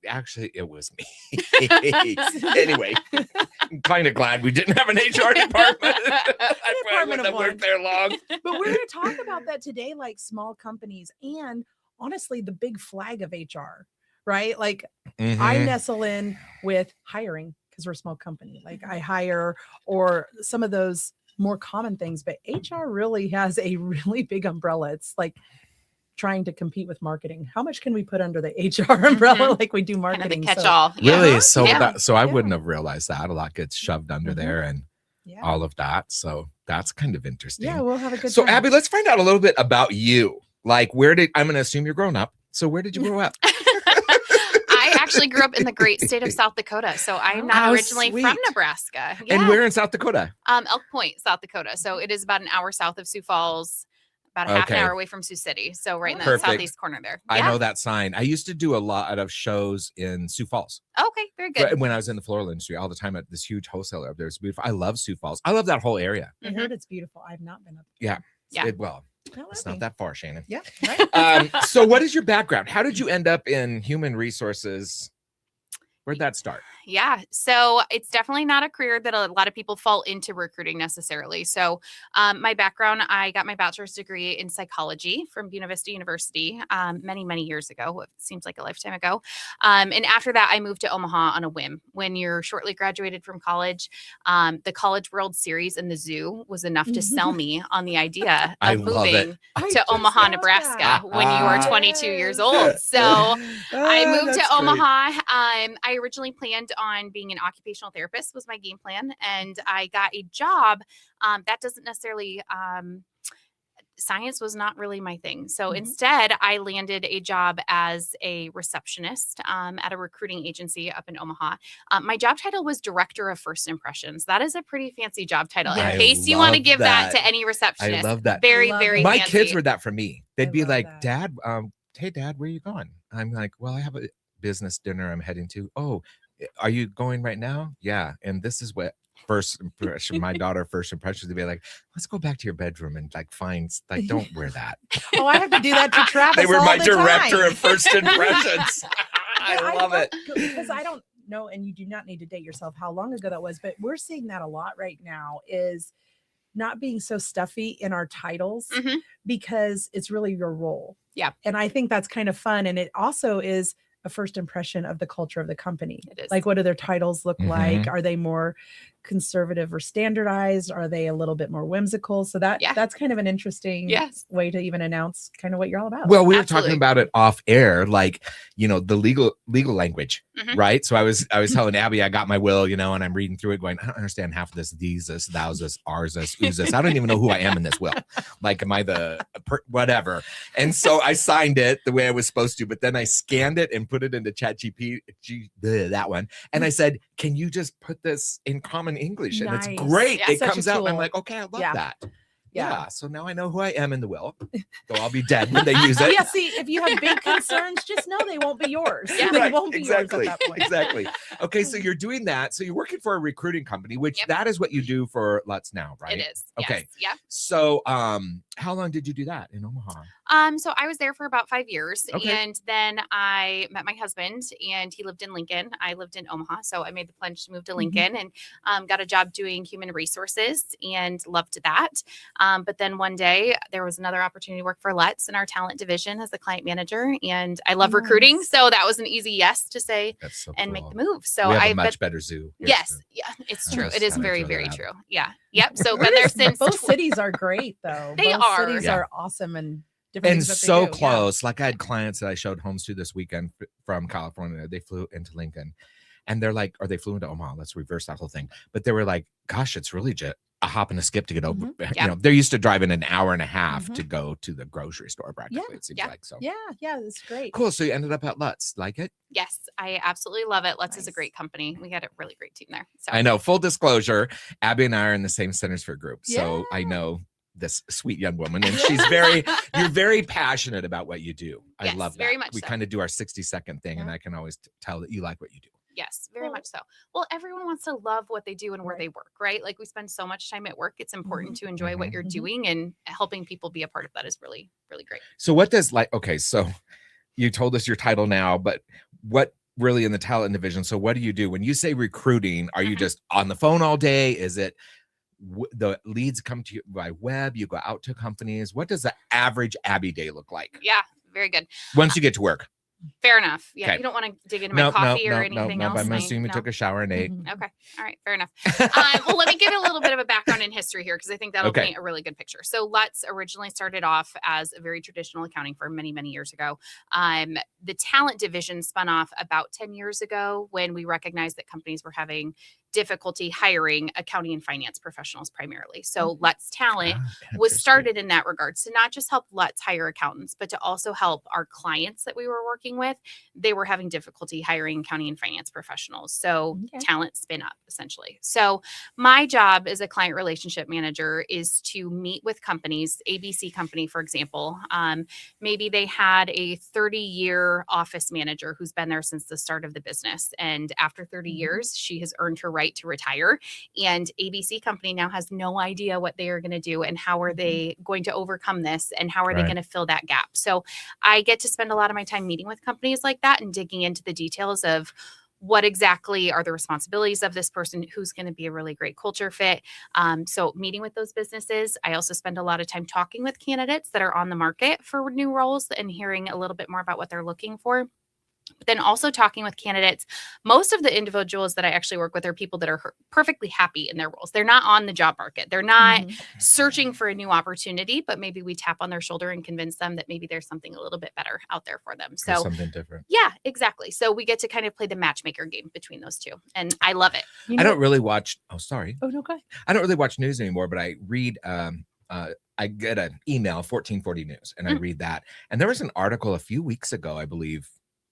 Actually, it was me. Anyway, I'm kind of glad we didn't have an HR department. I probably wouldn't have worked there long. But we're going to talk about that today, like small companies and honestly, the big flag of HR, right? Like I nestle in with hiring because we're a small company. Like I hire or some of those more common things, but HR really has a really big umbrella. It's like trying to compete with marketing. How much can we put under the HR umbrella like we do marketing? Kind of the catch-all. Really? So I wouldn't have realized that. A lot gets shoved under there and all of that. So that's kind of interesting. Yeah, we'll have a good So time. Abby, let's find out a little bit about you. Like I'm going to assume you're grown up. So where did you grow up? I actually grew up in the great state of South Dakota. So I'm not originally from Nebraska. Yeah. And where in South Dakota? Elk Point, South Dakota. So it is about an hour south of Sioux Falls, about a half an hour away from Sioux City. So right in the southeast corner there. I know that sign. I used to do a lot of shows in Sioux Falls. Okay, very good. When I was in the floral industry all the time at this huge wholesaler up there. It's beautiful. I love Sioux Falls. I love that whole area. I heard it's beautiful. I've not been up there. Yeah. It's not that far, Shannon. Yeah. Right. So what is your background? How did you end up in human resources? Where'd that start? Yeah. So it's definitely not a career that a lot of people fall into recruiting necessarily. So my background, I got my bachelor's degree in psychology from Buena Vista University many, many years ago. It seems like a lifetime ago. And after that, I moved to Omaha on a whim. When you're shortly graduated from college, the College World Series and the zoo was enough to sell me on the idea of moving to Omaha, Nebraska when you were 22 years old. So I moved to Omaha. I originally planned on being an occupational therapist was my game plan. And I got a job that doesn't necessarily, science was not really my thing. So instead I landed a job as a receptionist at a recruiting agency up in Omaha. My job title was Director of First Impressions. That is a pretty fancy job title in case you want to give that to any receptionist. I love that. Very, very My fancy. kids were that for me. They'd be like, Dad, hey Dad, where are you going? I'm like, well, I have a business dinner I'm heading to. Oh, are you going right now? Yeah. And this is what first impression, my daughter first impression to be like, let's go back to your bedroom and don't wear that. Oh, I have to do that to Travis. They were all my the director time. of first impressions. I love it. Because I don't know, and you do not need to date yourself how long ago that was, but we're seeing that a lot right now is not being so stuffy in our titles because it's really your role. Yeah. And I think that's kind of fun. And it also is a first impression of the culture of the company. It is. Like, what do their titles look like? Are they more conservative or standardized? Are they a little bit more whimsical? So that's kind of an interesting way to even announce kind of what you're all about. Well, we were talking about it off air, like, the legal language, right? So I was telling Abby, I got my will, and I'm reading through it going, I don't understand half of this, these, this, thous, this, ours, this, who's this. I don't even know who I am in this will. Like, am I the whatever? And so I signed it the way I was supposed to, but then I scanned it and put it into ChatGPT, that one. And I said, can you just put this in common English? And it's great. Yeah, it comes out and I'm like, okay, I love that. Yeah. So now I know who I am in the will. So I'll be dead when they use it. Yeah. See, if you have big concerns, just know they won't be yours. Yeah. They won't be yours at that point. Exactly. Okay. So you're doing that. So you're working for a recruiting company, which that is what you do for Lutz now, right? It is. Okay. Yes. Yeah. So, how long did you do that in Omaha? So I was there for about 5 years, and then I met my husband, and he lived in Lincoln. I lived in Omaha, so I made the plunge to move to Lincoln, and got a job doing human resources, and loved that. But then one day there was another opportunity to work for Lutz in our talent division as the client manager, and I love recruiting, so that was an easy yes to say and make the move. So we have a much better zoo. Yes, yeah, it's true. It is very, very true. Yeah, yep. So been there since. Both cities are great, though. They Both are. Cities are awesome and different. And so close. Like I had clients that I showed homes to this weekend from California. They flew into Lincoln, and they're like, or they flew into Omaha. Let's reverse that whole thing. But they were like, gosh, it's really just a hop and a skip to get over. They're used to driving an hour and a half to go to the grocery store practically. It seems like so. Yeah, it's great. Cool. So you ended up at Lutz. Like it? Yes, I absolutely love it. Lutz is a great company. We had a really great team there. So I know. Full disclosure, Abby and I are in the same Centers for Group. So I know this sweet young woman, and she's you're very passionate about what you do. I love that. Very much we kind of do our 60-second thing, and I can always tell that you like what you do. Yes, very much so. Well, everyone wants to love what they do and where they work, right? Like we spend so much time at work. It's important to enjoy what you're doing, and helping people be a part of that is really, really great. So what does so you told us your title now, but what really in the talent division? So what do you do when you say recruiting? Are you just on the phone all day? Is it the leads come to you by web? You go out to companies. What does the average Abby day look like? Yeah, very good. Once you get to work. Fair enough. Yeah, Okay. you don't want to dig into my coffee or anything else. I'm assuming you took a shower and ate. Okay. All right. Fair enough. Well, let me give you a little bit of a background in history here because I think that'll paint a really good picture. So Lutz originally started off as a very traditional accounting firm many, many years ago. The talent division spun off about 10 years ago when we recognized that companies were having difficulty hiring accounting and finance professionals primarily. So Lutz Talent was started in that regard to not just help Lutz hire accountants, but to also help our clients that we were working with. They were having difficulty hiring accounting and finance professionals. So talent spin up essentially. So my job as a client relationship manager is to meet with companies, ABC company, for example. Maybe they had a 30-year office manager who's been there since the start of the business. And after 30 years, she has earned her right to retire. And ABC company now has no idea what they are going to do and how are they going to overcome this and how are they going to fill that gap. So I get to spend a lot of my time meeting with companies like that and digging into the details of what exactly are the responsibilities of this person, who's going to be a really great culture fit. So meeting with those businesses. I also spend a lot of time talking with candidates that are on the market for new roles and hearing a little bit more about what they're looking for. But then also talking with candidates. Most of the individuals that I actually work with are people that are perfectly happy in their roles. They're not on the job market. They're not searching for a new opportunity, but maybe we tap on their shoulder and convince them that maybe there's something a little bit better out there for them. So something different. Yeah, exactly. So we get to kind of play the matchmaker game between those two. And I love it. I don't really watch. Oh, sorry. Oh, no, go ahead. I don't really watch news anymore, but I read, I get an email, 1440 News, and I read that. And there was an article a few weeks ago, I believe,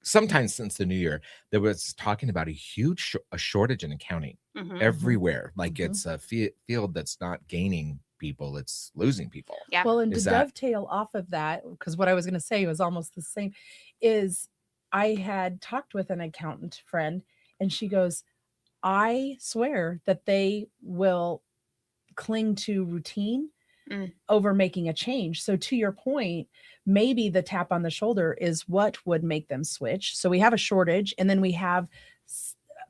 sometime since the new year, that was talking about a huge shortage in accounting everywhere. Like it's a field that's not gaining people, it's losing people. Yeah. Well, and to dovetail off of that, because what I was going to say was almost the same, is I had talked with an accountant friend and she goes, I swear that they will cling to routine over making a change. So to your point, maybe the tap on the shoulder is what would make them switch. So we have a shortage, and then we have,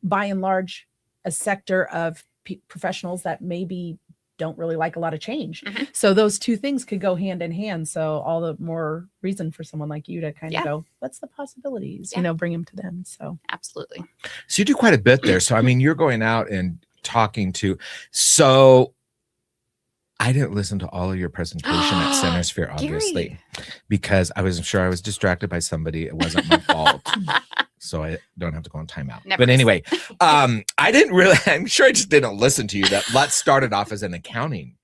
by and large, a sector of professionals that maybe don't really like a lot of change. So those two things could go hand in hand. So all the more reason for someone like you to kind of go, what's the possibilities, bring them to them. So absolutely. So you do quite a bit there. So, I mean, you're going out and talking to, so I didn't listen to all of your presentation at Centersphere, obviously, because I was sure I was distracted by somebody. It wasn't my fault. So I don't have to go on timeout. But anyway, I didn't really, I'm sure I just didn't listen to you. That Lutz started off as an accounting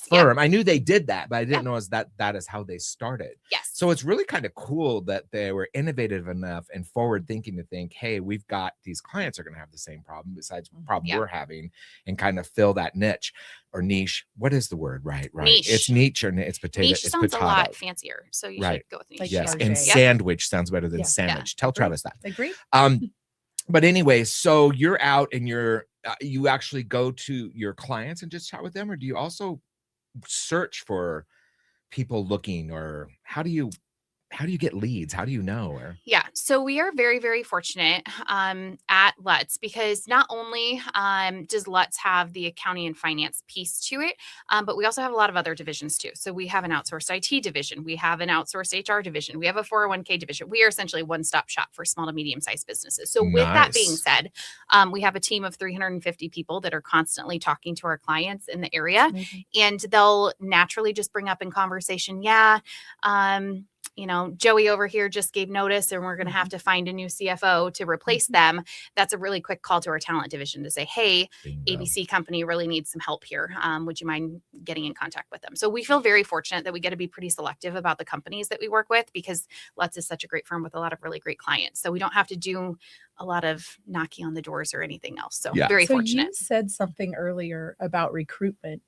firm. I knew they did that, but I didn't know that is how they started. Yes. So it's really kind of cool that they were innovative enough and forward thinking to think, hey, we've got these clients are going to have the same problem besides the problem we're having, and kind of fill that niche or niche. What is the word? Right. Niche. It's niche, or it's potato. Niche sounds a lot fancier. So you should go with niche. Like yes. And sandwich sounds better than sandwich. Tell Travis that. Agree. But anyway, so you're out and you actually go to your clients and just chat with them, or do you also search for people looking, or how do you get leads? How do you know? Or so we are very, very fortunate at Lutz, because not only does Lutz have the accounting and finance piece to it, but we also have a lot of other divisions too. So we have an outsourced IT division, we have an outsourced HR division, we have a 401k division. We are essentially a one-stop shop for small to medium-sized businesses. So with that being said, we have a team of 350 people that are constantly talking to our clients in the area, and they'll naturally just bring up in conversation, Joey over here just gave notice and we're going to have to find a new CFO to replace them. That's a really quick call to our talent division to say, hey, ABC company really needs some help here. Would you mind getting in contact with them? So we feel very fortunate that we get to be pretty selective about the companies that we work with, because Lutz is such a great firm with a lot of really great clients. So we don't have to do a lot of knocking on the doors or anything else. So very fortunate. You said something earlier about recruitment,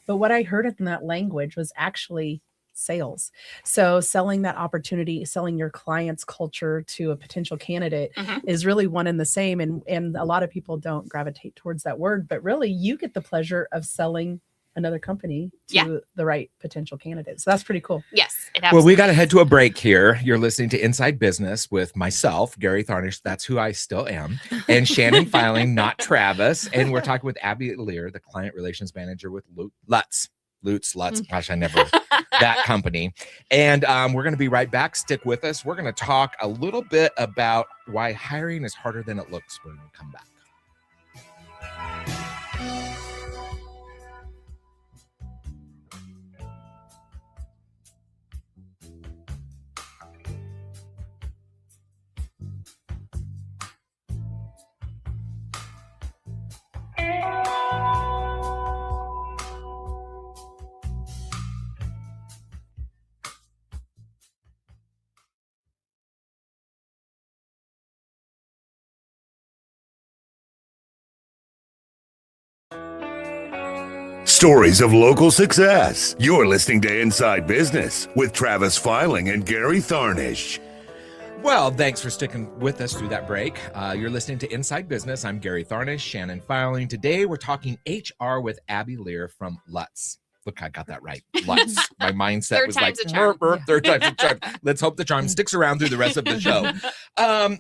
but what I heard in that language was actually sales. So selling that opportunity, selling your client's culture to a potential candidate is really one and the same. And a lot of people don't gravitate towards that word, but really you get the pleasure of selling another company to the right potential candidates. So that's pretty cool. Yes. Well, we got to head to a break here. You're listening to Inside Business with myself, Gary Tharnish. That's who I still am. And Shannon Filing, not Travis. And we're talking with Abby Lehr, the client relations manager with Lutz. Gosh, I never, that company. And we're going to be right back. Stick with us. We're going to talk a little bit about why hiring is harder than it looks when we come back. Stories of local success. You're listening to Inside Business with Travis Filing and Gary Tharnish. Well, thanks for sticking with us through that break. You're listening to Inside Business. I'm Gary Tharnish, Shannon Filing. Today, we're talking HR with Abby Lehr from Lutz. Look, I got that right. Lutz. My mindset was like, third time's a charm. Let's hope the charm sticks around through the rest of the show.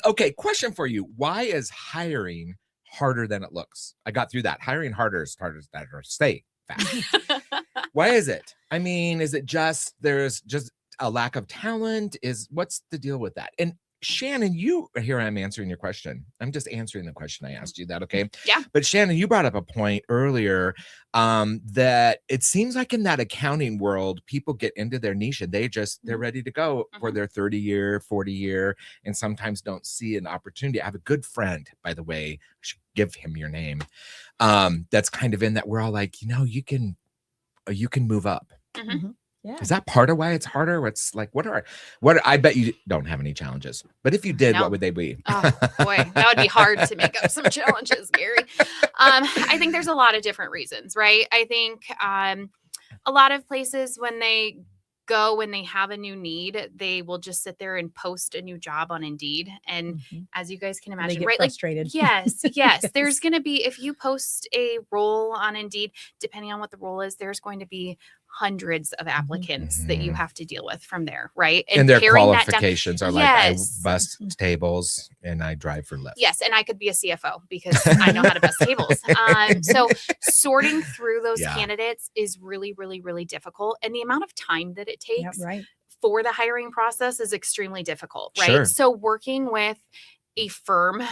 Okay, question for you. Why is hiring harder than it looks? I got through that. Hiring harder is harder than stay. Why is it? I mean, is it just there's just a lack of talent? What's the deal with that? And Shannon, here I'm answering your question. I'm just answering the question I asked you. That okay? Yeah. But Shannon, you brought up a point earlier that it seems like in that accounting world, people get into their niche and they're ready to go for their 30-year, 40-year, and sometimes don't see an opportunity. I have a good friend, by the way. I should give him your name. That's kind of in that we're all like, you can move up. Yeah. Is that part of why it's harder? It's like, what I bet you don't have any challenges, but if you did, what would they be? Oh boy, that would be hard to make up some challenges, Gary. I think there's a lot of different reasons, right? I think a lot of places when they have a new need, they will just sit there and post a new job on Indeed. And as you guys can imagine, they get right? Frustrated. Like, yes. There's going to be, if you post a role on Indeed, depending on what the role is, there's going to be hundreds of applicants that you have to deal with from there, right? And their qualifications are like, I bust tables and I drive for Lyft. Yes, and I could be a CFO because I know how to bust tables. So sorting through those candidates is really, really, really difficult. And the amount of time that it takes for the hiring process is extremely difficult, right? Sure. So working with a firm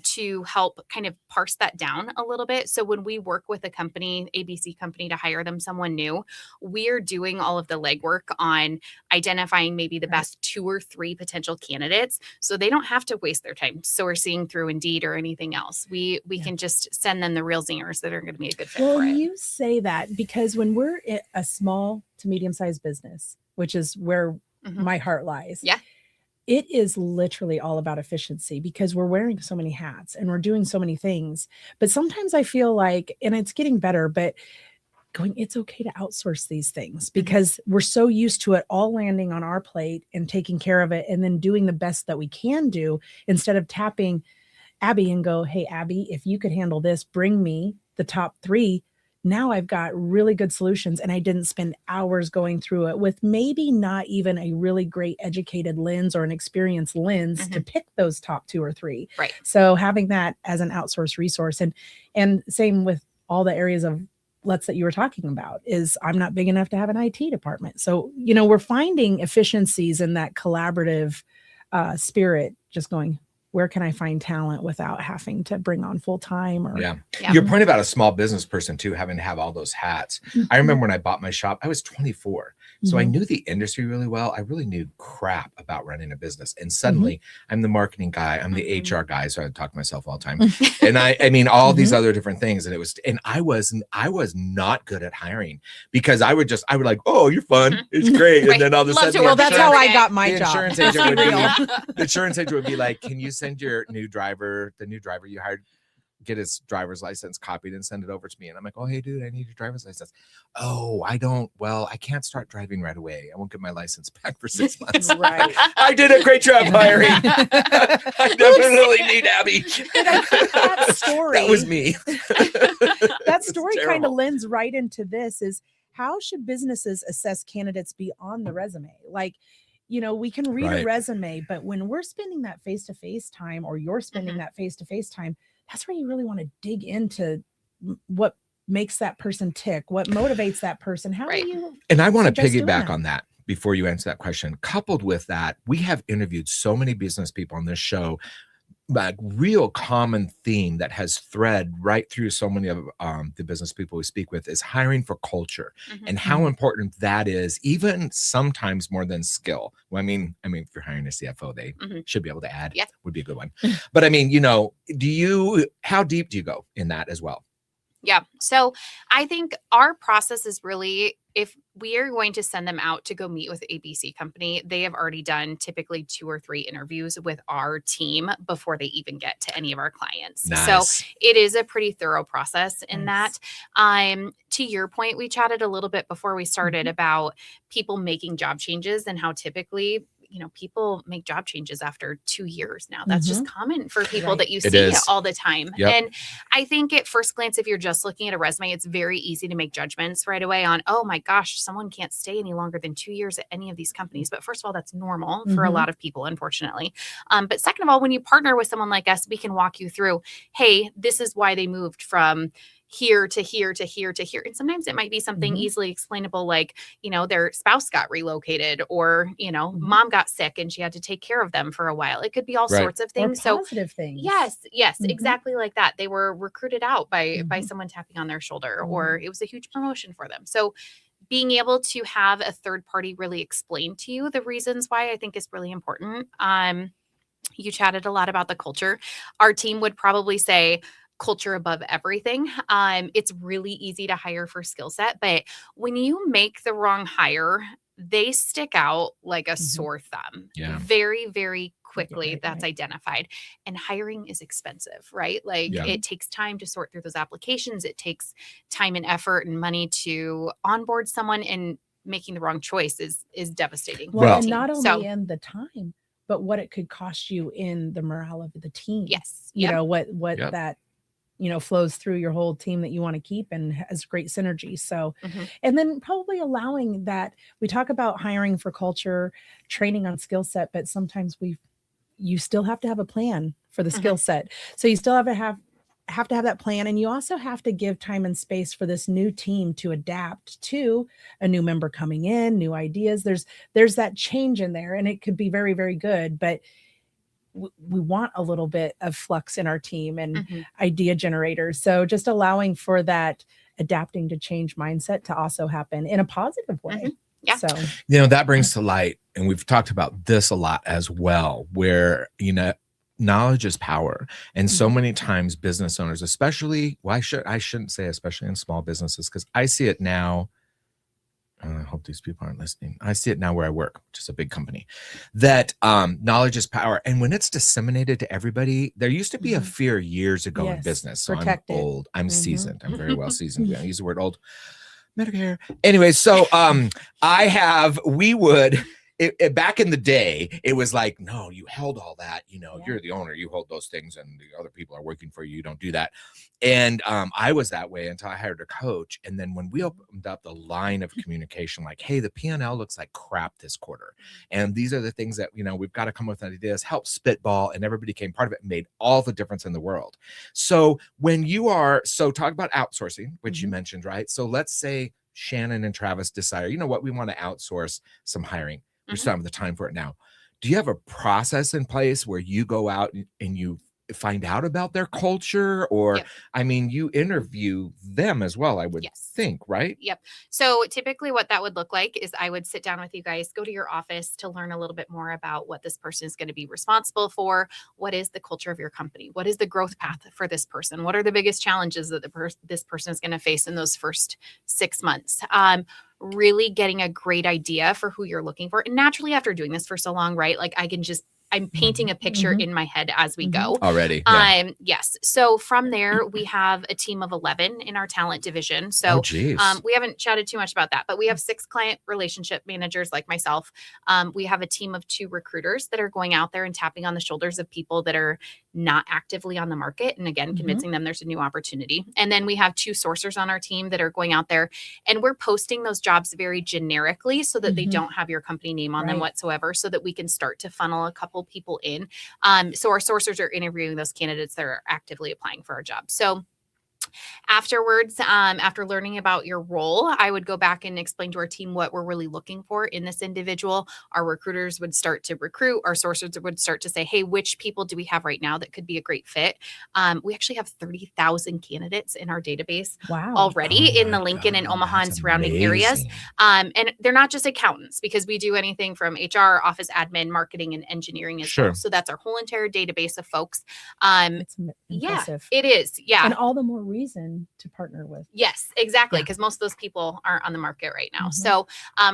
to help kind of parse that down a little bit. So when we work with a company, ABC company, to hire them someone new, we're doing all of the legwork on identifying maybe the best 2 or 3 potential candidates, so they don't have to waste their time sourcing through Indeed or anything else. We can just send them the real zingers that are going to be a good fit for it. You say that because when we're a small to medium-sized business, which is where my heart lies. Yeah. It is literally all about efficiency because we're wearing so many hats and we're doing so many things. But sometimes I feel like, and it's getting better, but it's okay to outsource these things because we're so used to it all landing on our plate and taking care of it and then doing the best that we can do instead of tapping Abby and go, hey, Abby, if you could handle this, bring me the top 3. Now I've got really good solutions and I didn't spend hours going through it with maybe not even a really great educated lens or an experienced lens to pick those top 2 or 3. Right. So having that as an outsourced resource and same with all the areas of Lutz that you were talking about is I'm not big enough to have an IT department. So, we're finding efficiencies in that collaborative spirit, just going, where can I find talent without having to bring on full time? Your point about a small business person too, having to have all those hats. I remember when I bought my shop, I was 24. So I knew the industry really well. I really knew crap about running a business. And suddenly I'm the marketing guy. I'm the HR guy. So I talk to myself all the time. And I mean, all these other different things. And I was not good at hiring because I would like, oh, you're fun. It's great. And then all of a sudden, that's how I got my job. The insurance agent would be like, can you send your the new driver you hired get his driver's license copied and send it over to me. And I'm like, oh, hey, dude, I need your driver's license. Oh, I can't start driving right away. I won't get my license back for 6 months. Right. I did a great job hiring. I definitely need Abby. But I think that story, That was me. that story kind of terrible. lends right into this is how should businesses assess candidates beyond the resume? Like, we can read Right. a resume, but when we're spending that face-to-face time, or you're spending that face-to-face time, that's where you really want to dig into what makes that person tick, what motivates that person. How Right. do you? And I want to suggest doing piggyback that? on that before you answer that question. Coupled with that, we have interviewed so many business people on this show. A real common theme that has thread right through so many of the business people we speak with is hiring for culture and how important that is, even sometimes more than skill. Well, I mean, if you're hiring a CFO, they should be able to add. Yeah. Would be a good one. But I mean, how deep do you go in that as well? Yeah. So I think our process is really, if we are going to send them out to go meet with ABC company, they have already done typically 2 or 3 interviews with our team before they even get to any of our clients. Nice. So it is a pretty thorough process in that. To your point, we chatted a little bit before we started about people making job changes and how typically people make job changes after 2 years now. That's just common for people that you see all the time. Yep. And I think at first glance, if you're just looking at a resume, it's very easy to make judgments right away on, oh my gosh, someone can't stay any longer than 2 years at any of these companies. But first of all, that's normal for a lot of people, unfortunately. But second of all, when you partner with someone like us, we can walk you through, hey, this is why they moved from here to here to here to here. And sometimes it might be something easily explainable, like, their spouse got relocated, or, mom got sick and she had to take care of them for a while. It could be all sorts of things. Or positive things. Yes, exactly like that. They were recruited out by someone tapping on their shoulder, or it was a huge promotion for them. So being able to have a third party really explain to you the reasons why, I think is really important. You chatted a lot about the culture. Our team would probably say culture above everything. It's really easy to hire for skill set, but when you make the wrong hire, they stick out like a sore thumb. Yeah. Very, very quickly. Right, That's identified. And hiring is expensive, right? Like it takes time to sort through those applications. It takes time and effort and money to onboard someone, and making the wrong choice is devastating. Well, and not only in the time, but what it could cost you in the morale of the team. Yes. What that flows through your whole team that you want to keep and has great synergy. So, and then probably allowing that, we talk about hiring for culture, training on skill set, but sometimes you still have to have a plan for the skill set. So you still have to have that plan. And you also have to give time and space for this new team to adapt to a new member coming in, new ideas. There's that change in there, and it could be very, very good, but we want a little bit of flux in our team and idea generators. So just allowing for that adapting to change mindset to also happen in a positive way. Yeah. So, that brings to light, and we've talked about this a lot as well, where, knowledge is power. And so many times business owners, especially, I shouldn't say especially in small businesses, because I see it now. I hope these people aren't listening. I see it now where I work, which is a big company, that knowledge is power. And when it's disseminated to everybody, there used to be a fear years ago in business. So protected. I'm old. I'm seasoned. I'm very well seasoned. I use the word old. Medicare. Anyway, so we would back in the day, it was like, no, you held all that, you're the owner, you hold those things, and the other people are working for you. You don't do that. And I was that way until I hired a coach. And then when we opened up the line of communication, like, hey, the P&L looks like crap this quarter, and these are the things that, we've got to come up with ideas, help spitball, and everybody became part of it and made all the difference in the world. So when talk about outsourcing, which you mentioned, right? So let's say Shannon and Travis decide, we want to outsource some hiring. We just don't have the time for it now. Do you have a process in place where you go out and you find out about their culture? Or, you interview them as well, I would think, right? Yep. So typically what that would look like is I would sit down with you guys, go to your office to learn a little bit more about what this person is going to be responsible for. What is the culture of your company? What is the growth path for this person? What are the biggest challenges that this person is going to face in those first 6 months? Really getting a great idea for who you're looking for. And naturally, after doing this for so long, right? Like I I'm painting a picture in my head as we go. Already. Yeah. Yes. So from there, we have a team of 11 in our talent division. So we haven't chatted too much about that, but we have 6 client relationship managers like myself. We have a team of 2 recruiters that are going out there and tapping on the shoulders of people that are not actively on the market. And again, convincing them there's a new opportunity. And then we have 2 sourcers on our team that are going out there, and we're posting those jobs very generically so that they don't have your company name on them whatsoever, so that we can start to funnel a couple people in. So our sourcers are interviewing those candidates that are actively applying for our jobs. So afterwards, after learning about your role, I would go back and explain to our team what we're really looking for in this individual. Our recruiters would start to recruit. Our sourcers would start to say, hey, which people do we have right now that could be a great fit? We actually have 30,000 candidates in our database already in the Lincoln and Omaha and surrounding areas. And they're not just accountants, because we do anything from HR, office admin, marketing, and engineering as well. So that's our whole entire database of folks. It's impressive. It is. Yeah. And all the more reason to partner with. Yes, exactly. Because most of those people aren't on the market right now. So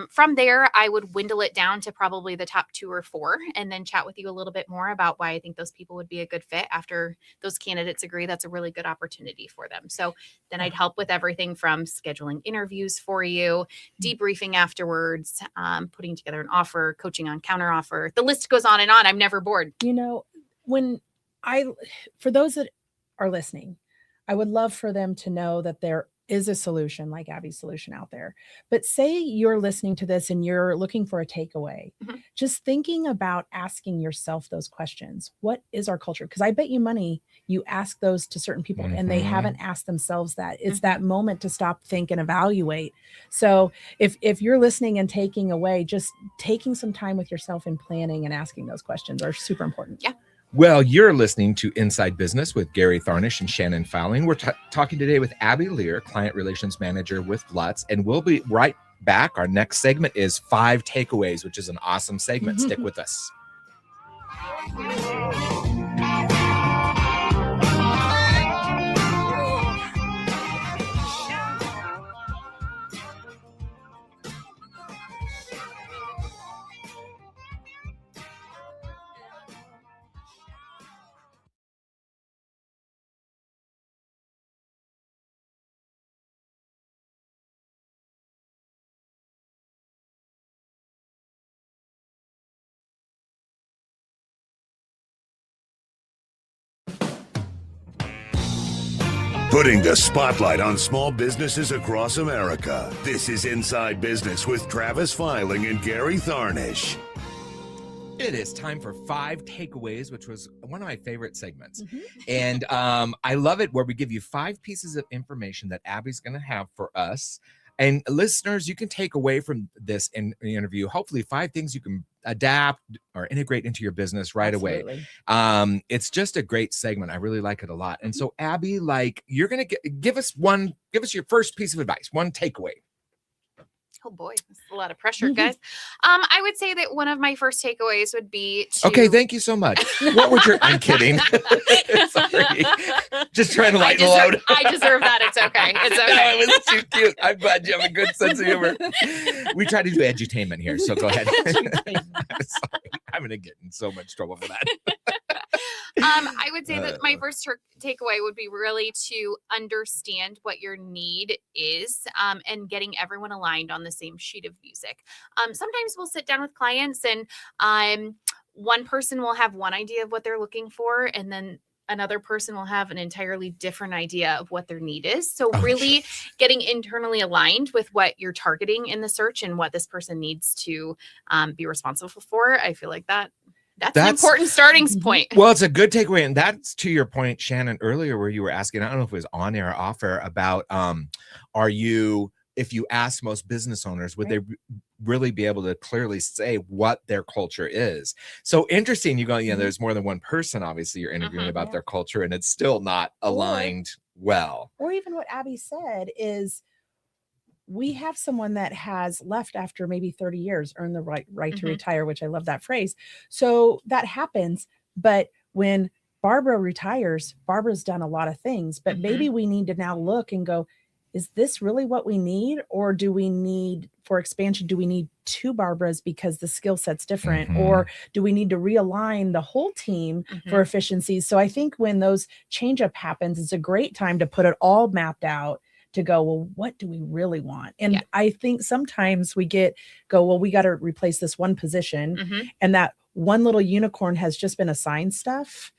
from there, I would dwindle it down to probably the top 2 or 4, and then chat with you a little bit more about why I think those people would be a good fit after those candidates agree that's a really good opportunity for them. So then I'd help with everything from scheduling interviews for you, debriefing afterwards, putting together an offer, coaching on counter offer. The list goes on and on. I'm never bored. You know, for those that are listening, I would love for them to know that there is a solution like Abby's solution out there. But say you're listening to this and you're looking for a takeaway, just thinking about asking yourself those questions. What is our culture? Because I bet you money you ask those to certain people and they haven't asked themselves that. It's that moment to stop, think, and evaluate. So if you're listening and taking away, just taking some time with yourself and planning and asking those questions are super important. Yeah. Well, you're listening to Inside Business with Gary Tharnish and Shannon Filing. We're talking today with Abby Lehr, Client Relations Manager with Lutz, and we'll be right back. Our next segment is 5 takeaways, which is an awesome segment. Stick with us. Putting the spotlight on small businesses across America. This is Inside Business with Travis Filing and Gary Tharnish. It is time for 5 takeaways, which was one of my favorite segments. And I love it where we give you 5 pieces of information that Abby's going to have for us. And listeners, you can take away from this interview, hopefully 5 things you can adapt or integrate into your business right away. It's just a great segment. I really like it a lot. And so Abby, you're going to give us your first piece of advice, one takeaway. Oh boy, that's a lot of pressure, guys. I would say that one of my first takeaways would be to... Okay, thank you so much. What would your... I'm kidding. Sorry. Just trying to lighten the load. I deserve that. It's okay. It's okay. No, it was too cute. I'm glad you have a good sense of humor. We try to do edutainment here, so go ahead. Sorry. I'm going to get in so much trouble for that. I would say that my first takeaway would be really to understand what your need is, and getting everyone aligned on the same sheet of music. Sometimes we'll sit down with clients and one person will have one idea of what they're looking for, and then another person will have an entirely different idea of what their need is. So really getting internally aligned with what you're targeting in the search and what this person needs to be responsible for. I feel like that's an important starting point. Well, it's a good takeaway. And that's to your point, Shannon, earlier where you were asking, I don't know if it was on air or off air, about if you ask most business owners, would they really be able to clearly say what their culture is? So interesting. You go, there's more than one person, obviously, you're interviewing about their culture, and it's still not aligned well. Or even what Abby said is, we have someone that has left after maybe 30 years, earned the right to retire, which I love that phrase. So that happens. But when Barbara retires, Barbara's done a lot of things, but maybe we need to now look and go, is this really what we need? Or do we need, for expansion, do we need 2 Barbaras because the skill set's different? Or do we need to realign the whole team for efficiencies? So I think when those change up happens, it's a great time to put it all mapped out to go, well, what do we really want? And I think sometimes we well, we got to replace this one position, and that one little unicorn has just been assigned stuff,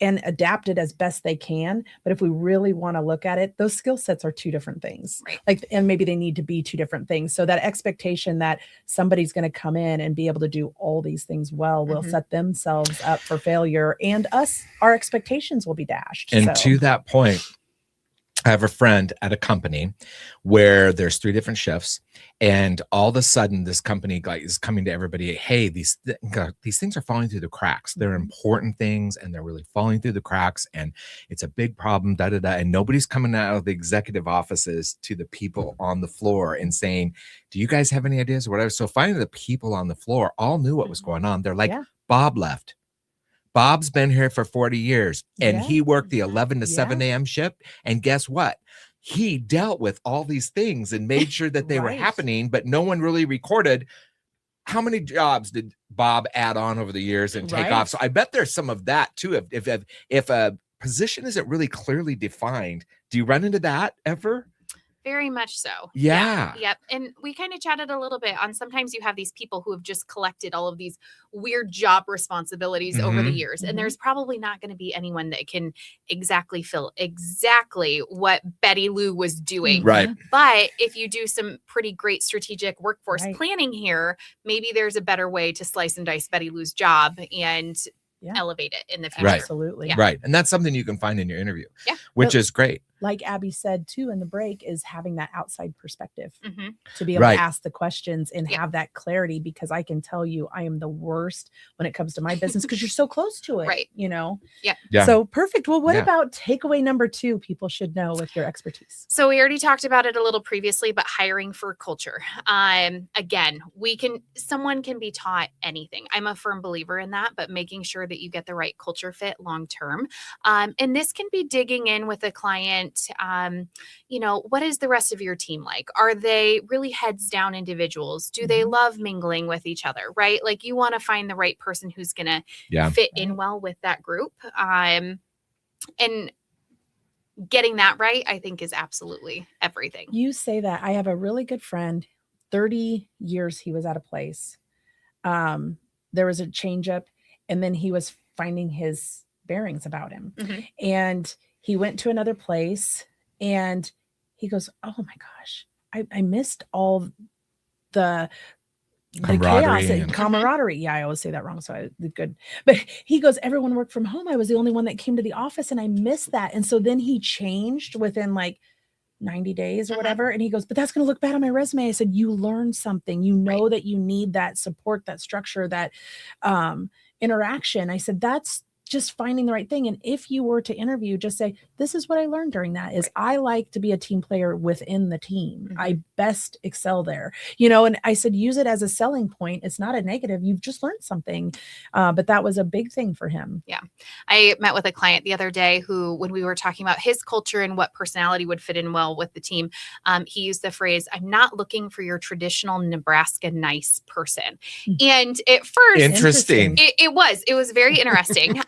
and adapted as best they can. But if we really want to look at it, those skill sets are 2 different things. Right. And maybe they need to be 2 different things. So that expectation that somebody's going to come in and be able to do all these things well will set themselves up for failure, and our expectations will be dashed. And to that point, I have a friend at a company where there's 3 different shifts, and all of a sudden this company is coming to everybody, hey, these things are falling through the cracks. They're important things, and they're really falling through the cracks, and it's a big problem, and nobody's coming out of the executive offices to the people on the floor and saying, do you guys have any ideas or whatever? So finally the people on the floor all knew what was going on. They're like, Bob left. Bob's been here for 40 years, and he worked the 11 to 7 a.m. shift. And guess what? He dealt with all these things and made sure that they were happening, but no one really recorded how many jobs did Bob add on over the years and take off. So I bet there's some of that too. If a position isn't really clearly defined, do you run into that ever? Very much so. Yeah. Yep. And we kind of chatted a little bit on, sometimes you have these people who have just collected all of these weird job responsibilities over the years. And there's probably not going to be anyone that can exactly fill exactly what Betty Lou was doing. Right. But if you do some pretty great strategic workforce planning here, maybe there's a better way to slice and dice Betty Lou's job and elevate it in the future. Right. Absolutely. Yeah. Right. And that's something you can find in your interview, which is great. Like Abby said too in the break, is having that outside perspective to be able to ask the questions and have that clarity, because I can tell you I am the worst when it comes to my business because you're so close to it, you know? Yeah. So perfect. Well, what about takeaway number 2 people should know with your expertise? So we already talked about it a little previously, but hiring for culture. Again, someone can be taught anything. I'm a firm believer in that, but making sure that you get the right culture fit long-term. And this can be digging in with a client. What is the rest of your team like? Are they really heads down individuals? Do they love mingling with each other? Right? Like, you want to find the right person who's going to fit in well with that group. And getting that right, I think, is absolutely everything. You say that. I have a really good friend, 30 years he was at a place. There was a change up, and then he was finding his bearings about him. And he went to another place, and he goes, oh my gosh, I missed all the chaos and camaraderie. Yeah, I always say that wrong. So I did good. But he goes, everyone worked from home. I was the only one that came to the office, and I missed that. And so then he changed within like 90 days or whatever. And he goes, but that's going to look bad on my resume. I said, you learned something. You know that you need that support, that structure, that interaction. I said, that's just finding the right thing. And if you were to interview, just say, this is what I learned during that is I like to be a team player within the team. I best excel there, and I said, use it as a selling point. It's not a negative. You've just learned something. But that was a big thing for him. Yeah. I met with a client the other day who, when we were talking about his culture and what personality would fit in well with the team, he used the phrase, I'm not looking for your traditional Nebraska nice person. And at first, interesting. It was very interesting.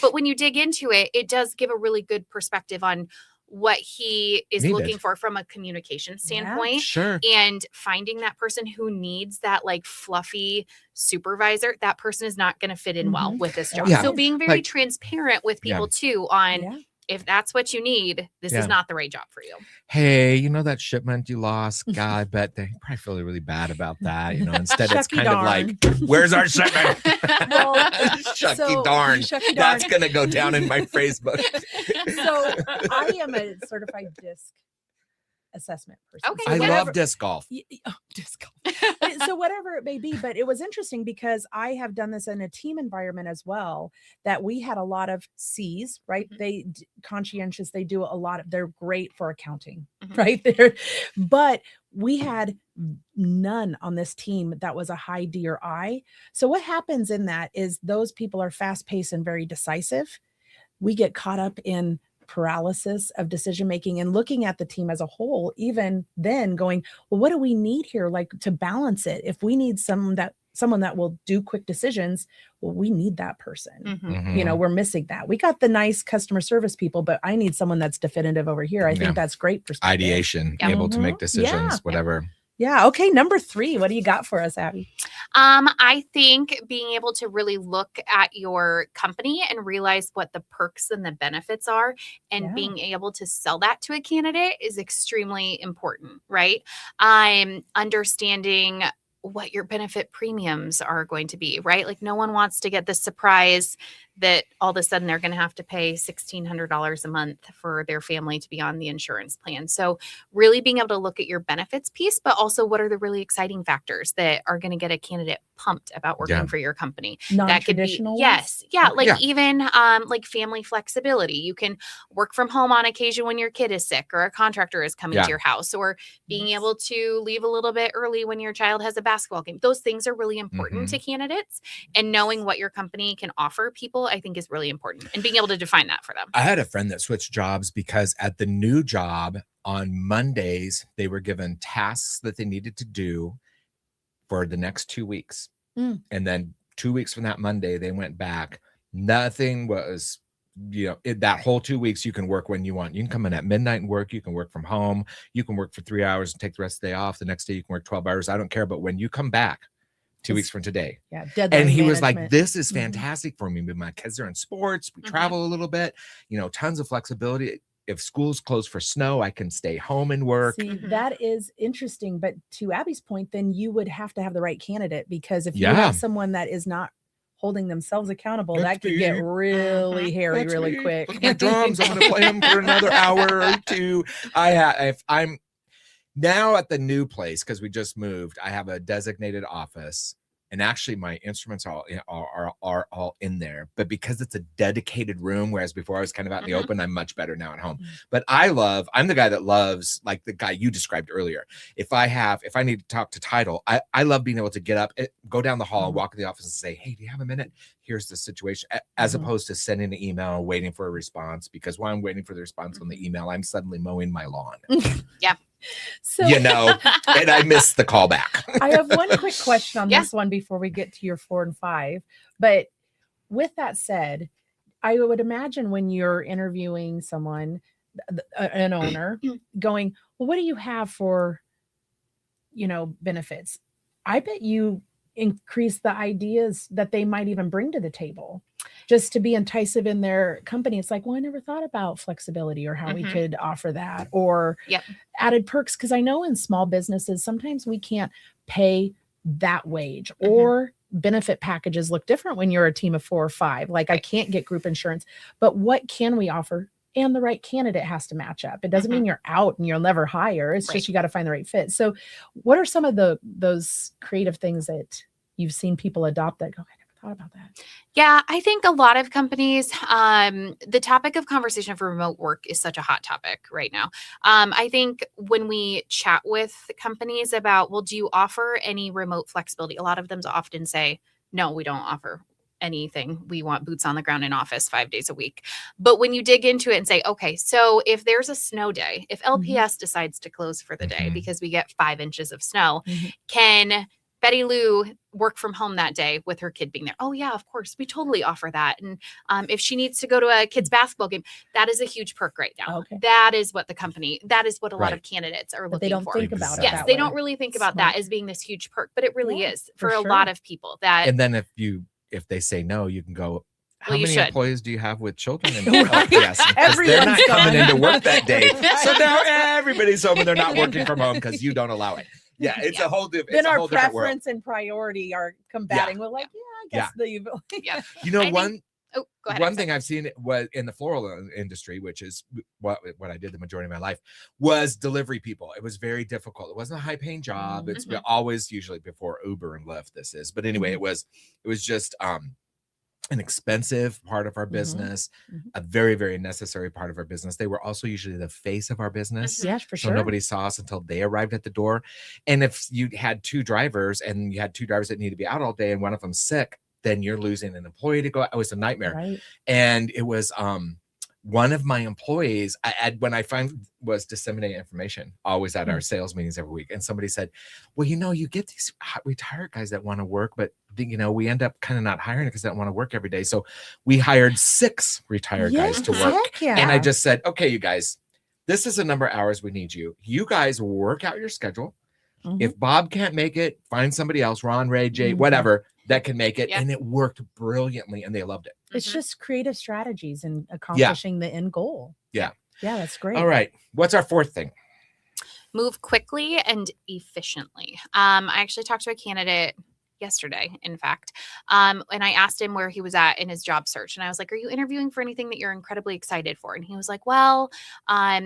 But when you dig into it, it does give a really good perspective on what he is looking for from a communication standpoint. And finding that person who needs that like fluffy supervisor, that person is not going to fit in well with this job. So being very transparent with people too on if that's what you need, this is not the right job for you. Hey, that shipment you lost? God, I bet they probably feel really bad about that. Instead it's kind of like, where's our shipment? Shucky darn. That's going to go down in my Facebook. So I am a certified DISC assessment person. Okay, so I love disc golf. Disc golf. So whatever it may be, but it was interesting because I have done this in a team environment as well, that we had a lot of C's, right? They conscientious, they do a lot of, they're great for accounting, right there. But we had none on this team that was a high D or I. So what happens in that is those people are fast paced and very decisive. We get caught up in paralysis of decision making and looking at the team as a whole, even then going, well, what do we need here? Like to balance it. If we need someone that will do quick decisions, well, we need that person. We're missing that. We got the nice customer service people, but I need someone that's definitive over here. I think that's great perspective. Ideation, able to make decisions, whatever. Yeah. Okay. Number 3, what do you got for us, Abby? I think being able to really look at your company and realize what the perks and the benefits are and being able to sell that to a candidate is extremely important, right? I'm understanding what your benefit premiums are going to be, right? Like no one wants to get the surprise that all of a sudden they're going to have to pay $1,600 a month for their family to be on the insurance plan. So really being able to look at your benefits piece, but also what are the really exciting factors that are going to get a candidate pumped about working for your company. That could be, even like family flexibility. You can work from home on occasion when your kid is sick or a contractor is coming to your house, or being able to leave a little bit early when your child has a basketball game. Those things are really important to candidates, and knowing what your company can offer people, I think, is really important, and being able to define that for them. I had a friend that switched jobs because at the new job on Mondays, they were given tasks that they needed to do for the next 2 weeks. And then 2 weeks from that Monday, they went back. Nothing was, that whole 2 weeks, you can work when you want. You can come in at midnight and work. You can work from home. You can work for 3 hours and take the rest of the day off. The next day, you can work 12 hours. I don't care. But when you come back 2 weeks from today. And he was like, this is fantastic for me. My kids are in sports. We travel a little bit, tons of flexibility. If school's closed for snow, I can stay home and work. See, that is interesting. But to Abby's point, then you would have to have the right candidate, because if you have someone that is not holding themselves accountable, that could get really hairy really quick. Look at my drums. I'm going to play them for another hour or two. If I'm now at the new place, because we just moved, I have a designated office. And actually, my instruments are all in there. But because it's a dedicated room, whereas before I was kind of out in the open, I'm much better now at home. But I'm the guy that loves, like the guy you described earlier. If I need to talk to title, I love being able to get up, go down the hall, walk in the office and say, hey, do you have a minute? Here's the situation, as opposed to sending an email, waiting for a response. Because while I'm waiting for the response on the email, I'm suddenly mowing my lawn. So, and I missed the callback. I have one quick question on this one before we get to your 4 and 5. But with that said, I would imagine when you're interviewing someone, an owner, going, well, what do you have for, benefits? I bet you increase the ideas that they might even bring to the table, just to be enticing in their company. It's like, well, I never thought about flexibility or how we could offer that, or added perks. Because I know in small businesses, sometimes we can't pay that wage, or benefit packages look different when you're a team of 4 or 5. Like I can't get group insurance, but what can we offer? And the right candidate has to match up. It doesn't mean you're out and you'll never hire. It's just, you got to find the right fit. So what are some of those creative things that you've seen people adopt that go, I never thought about that? Yeah, I think a lot of companies, the topic of conversation for remote work is such a hot topic right now. I think when we chat with companies about, well, do you offer any remote flexibility? A lot of them often say, no, we don't offer anything. We want boots on the ground in office 5 days a week. But when you dig into it and say, okay, so if there's a snow day, if LPS decides to close for the day because we get 5 inches of snow, can Betty Lou work from home that day with her kid being there? Oh yeah, of course. We totally offer that. And if she needs to go to a kid's basketball game, that is a huge perk right now. That is what a lot of candidates are looking for. They don't think about it. Yes, they don't really think about that as being this huge perk, but it really is for a lot of people. And then if they say no, you can go, how many employees do you have with children? And yes, they're not coming into work that day. So now everybody's home and they're not working from home because you don't allow it. Yeah, it's a whole different world. Then our preference and priority are combating. We're like, I guess one thing I've seen was in the floral industry, which is what I did the majority of my life, was delivery people. It was very difficult. It wasn't a high paying job. It's always usually before Uber and Lyft this is. But anyway, it was just an expensive part of our business, a very, very necessary part of our business. They were also usually the face of our business. Yes, for sure. So nobody saw us until they arrived at the door. And if you had 2 drivers and you had 2 drivers that need to be out all day and one of them's sick, then you're losing an employee to go. It was a nightmare. And it was one of my employees, when I was disseminating information always at our sales meetings every week, and somebody said, well, you get these retired guys that want to work, but we end up kind of not hiring because they don't want to work every day. So we hired 6 retired guys to work. Yeah. And I just said, okay, you guys, this is the number of hours we need you. You guys work out your schedule. If Bob can't make it, find somebody else, Ron, Ray, Jay, whatever, that can make it. And it worked brilliantly and they loved it. It's just creative strategies and accomplishing the end goal. Yeah. Yeah, that's great. All right. What's our 4th thing? Move quickly and efficiently. I actually talked to a candidate yesterday, in fact, and I asked him where he was at in his job search. And I was like, are you interviewing for anything that you're incredibly excited for? And he was like, well,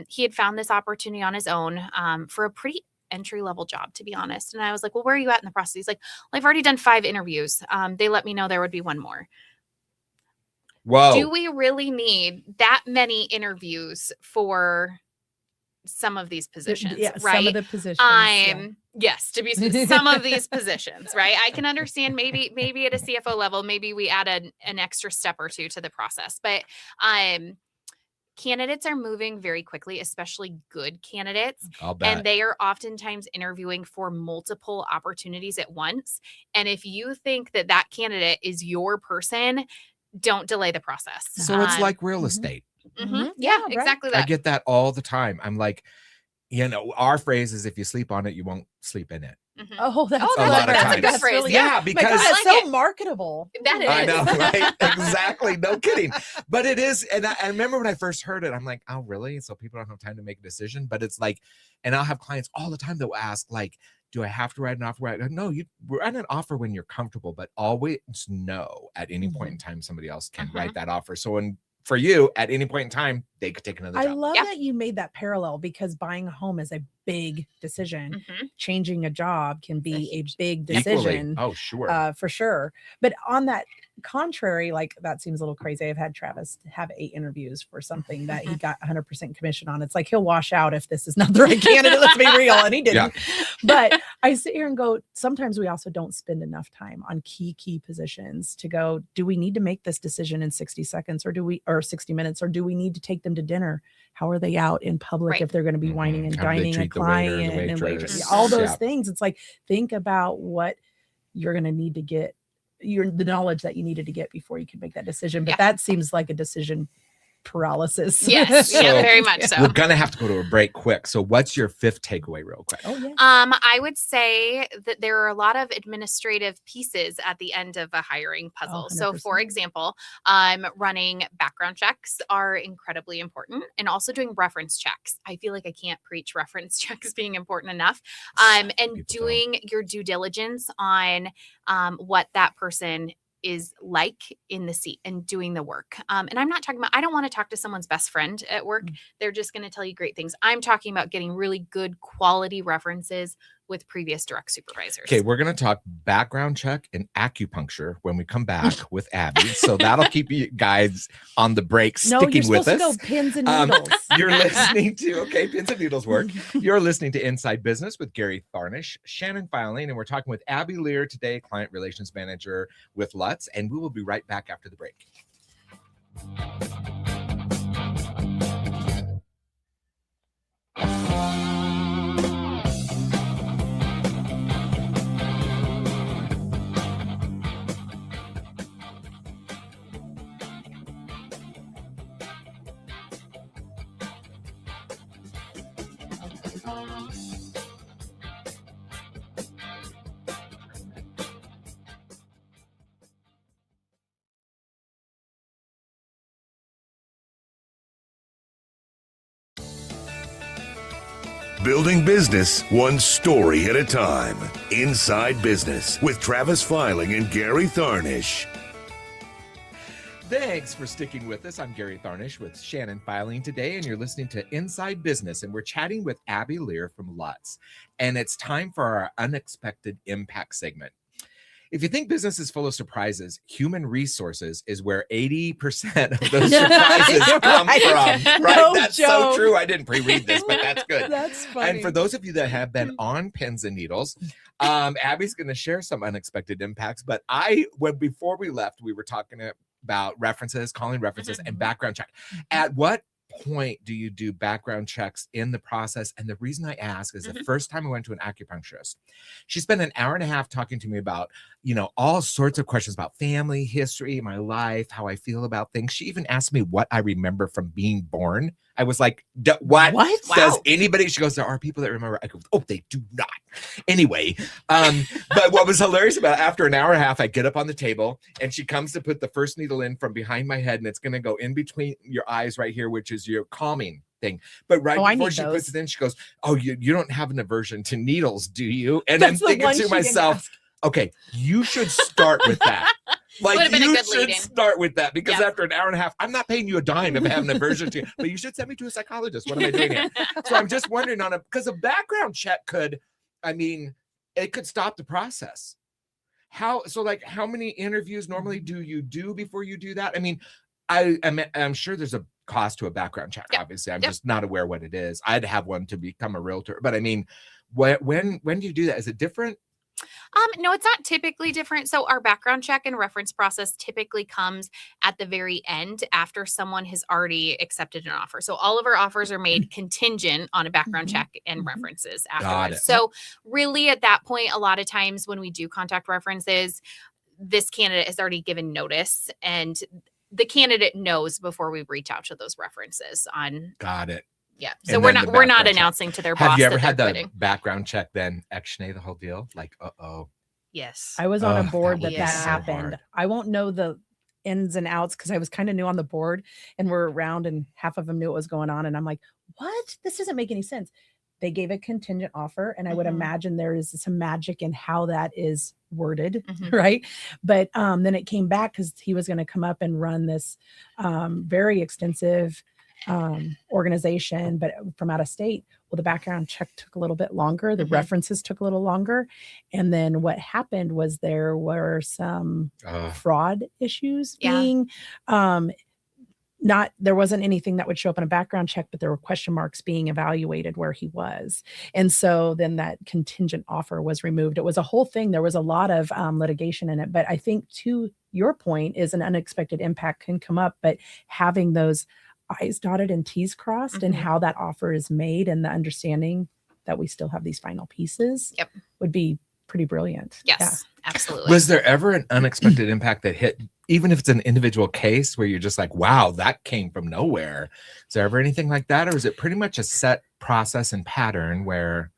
he had found this opportunity on his own for a pretty entry-level job, to be honest. And I was like, well, where are you at in the process? He's like, well, I've already done 5 interviews. They let me know there would be 1 more. Whoa. Do we really need that many interviews for some of these positions? Right? Some of the positions. Yes, to be some of these positions, right? I can understand maybe at a CFO level, maybe we add an extra step or 2 to the process, but candidates are moving very quickly, especially good candidates. I'll bet. And they are oftentimes interviewing for multiple opportunities at once. And if you think that candidate is your person, don't delay the process. So it's like real estate. Yeah, exactly that. I get that all the time. I'm like, our phrase is if you sleep on it, you won't sleep in it. Oh, that's a lot of That's times. a good phrase. Really Yeah, good. because it's so marketable. That is. I know, right? Exactly. No kidding. But it is. And I remember when I first heard it, I'm like, oh, really? So people don't have time to make a decision. But it's like, and I'll have clients all the time that will ask, like, do I have to write an offer? No, you write an offer when you're comfortable, but always know at any point in time somebody else can write that offer. So for you, at any point in time, they could take another job. I love that you made that parallel because buying a home is a big decision. Changing a job can be a big decision. Equally. Oh, sure. For sure. But on that contrary, like that seems a little crazy. I've had Travis have 8 interviews for something that he got 100% commission on. It's like he'll wash out if this is not the right candidate. Let's be real. And he didn't. But I sit here and go, sometimes we also don't spend enough time on key positions to go, do we need to make this decision in 60 seconds or 60 minutes, or do we need to take them to dinner? How are they out in public if they're going to be whining and dining a client and waitress? All those things. It's like, think about what you're going to need to get, the knowledge that you needed to get before you can make that decision. But that seems like a decision paralysis. Yes, yeah, very much so. We're gonna have to go to a break quick. So what's your 5th takeaway real quick? Oh, yeah. I would say that there are a lot of administrative pieces at the end of a hiring puzzle. So for example, running background checks are incredibly important, and also doing reference checks. I feel like I can't preach reference checks being important enough. And doing your due diligence on what that person is like in the seat and doing the work. And I'm not talking about, I don't want to talk to someone's best friend at work. They're just going to tell you great things. I'm talking about getting really good quality references with previous direct supervisors. Okay, we're going to talk background check and acupuncture when we come back with Abby. So that'll keep you guys on the break sticking with us. No, you're supposed to go pins and needles. You're listening to, pins and needles work. You're listening to Inside Business with Gary Tharnish, Shannon Filing, and we're talking with Abby Lehr today, Client Relations Manager with Lutz, and we will be right back after the break. Building business one story at a time. Inside Business with Travis Filing and Gary Tharnish. Thanks for sticking with us. I'm Gary Tharnish with Shannon Filing today, and you're listening to Inside Business, and we're chatting with Abby Lehr from Lutz. And it's time for our Unexpected Impact segment. If you think business is full of surprises, human resources is where 80% of those surprises come from. Right? No That's joke. so true. I didn't pre-read this, but that's good. That's funny. And for those of you that have been on pins and needles, Abby's going to share some unexpected impacts. But before we left, we were talking about references, calling references, and background check. At what point do you do background checks in the process? And the reason I ask is the first time I went to an acupuncturist, she spent an hour and a half talking to me about, all sorts of questions about family history, my life, how I feel about things. She even asked me what I remember from being born. I was like, what? Does anybody? She goes, there are people that remember. I go, oh, they do not. Anyway, but what was hilarious about it, after an hour and a half, I get up on the table and she comes to put the first needle in from behind my head, and it's going to go in between your eyes right here, which is your calming thing. But before she puts it in, she goes, oh, you don't have an aversion to needles, do you? And I'm thinking to myself, okay, you should start with that. Like, you should start with that, because after an hour and a half, I'm not paying you a dime if I have an aversion to you, but you should send me to a psychologist. What am I doing here? So I'm just wondering because a background check it could stop the process. How many interviews normally do you do before you do that? I mean, I'm sure there's a cost to a background check. Obviously, I'm just not aware what it is. I'd have one to become a realtor, but I mean, when do you do that? Is it different? No, it's not typically different. So our background check and reference process typically comes at the very end after someone has already accepted an offer. So all of our offers are made contingent on a background check and references afterwards. So really at that point, a lot of times when we do contact references, this candidate has already given notice, and the candidate knows before we reach out to those references on. Got it. Yeah. So we're not announcing to their boss. Have you ever had the quitting. background check then X-nay the whole deal? Like, Yes. I was on a board that so happened. hard. I won't know the ins and outs because I was kind of new on the board, and we're around and half of them knew what was going on. And I'm like, what? This doesn't make any sense. They gave a contingent offer, and I would imagine there is some magic in how that is worded, right? But then it came back because he was going to come up and run this very extensive organization, but from out of state. Well, the background check took a little bit longer. The references took a little longer. And then what happened was there were some fraud issues being there wasn't anything that would show up in a background check, but there were question marks being evaluated where he was. And so then that contingent offer was removed. It was a whole thing. There was a lot of litigation in it. But I think to your point is an unexpected impact can come up, but having those I's dotted and T's crossed and how that offer is made and the understanding that we still have these final pieces would be pretty brilliant. Yes, absolutely. Was there ever an unexpected impact that hit, even if it's an individual case where you're just like, wow, that came from nowhere? Is there ever anything like that? Or is it pretty much a set process and pattern where?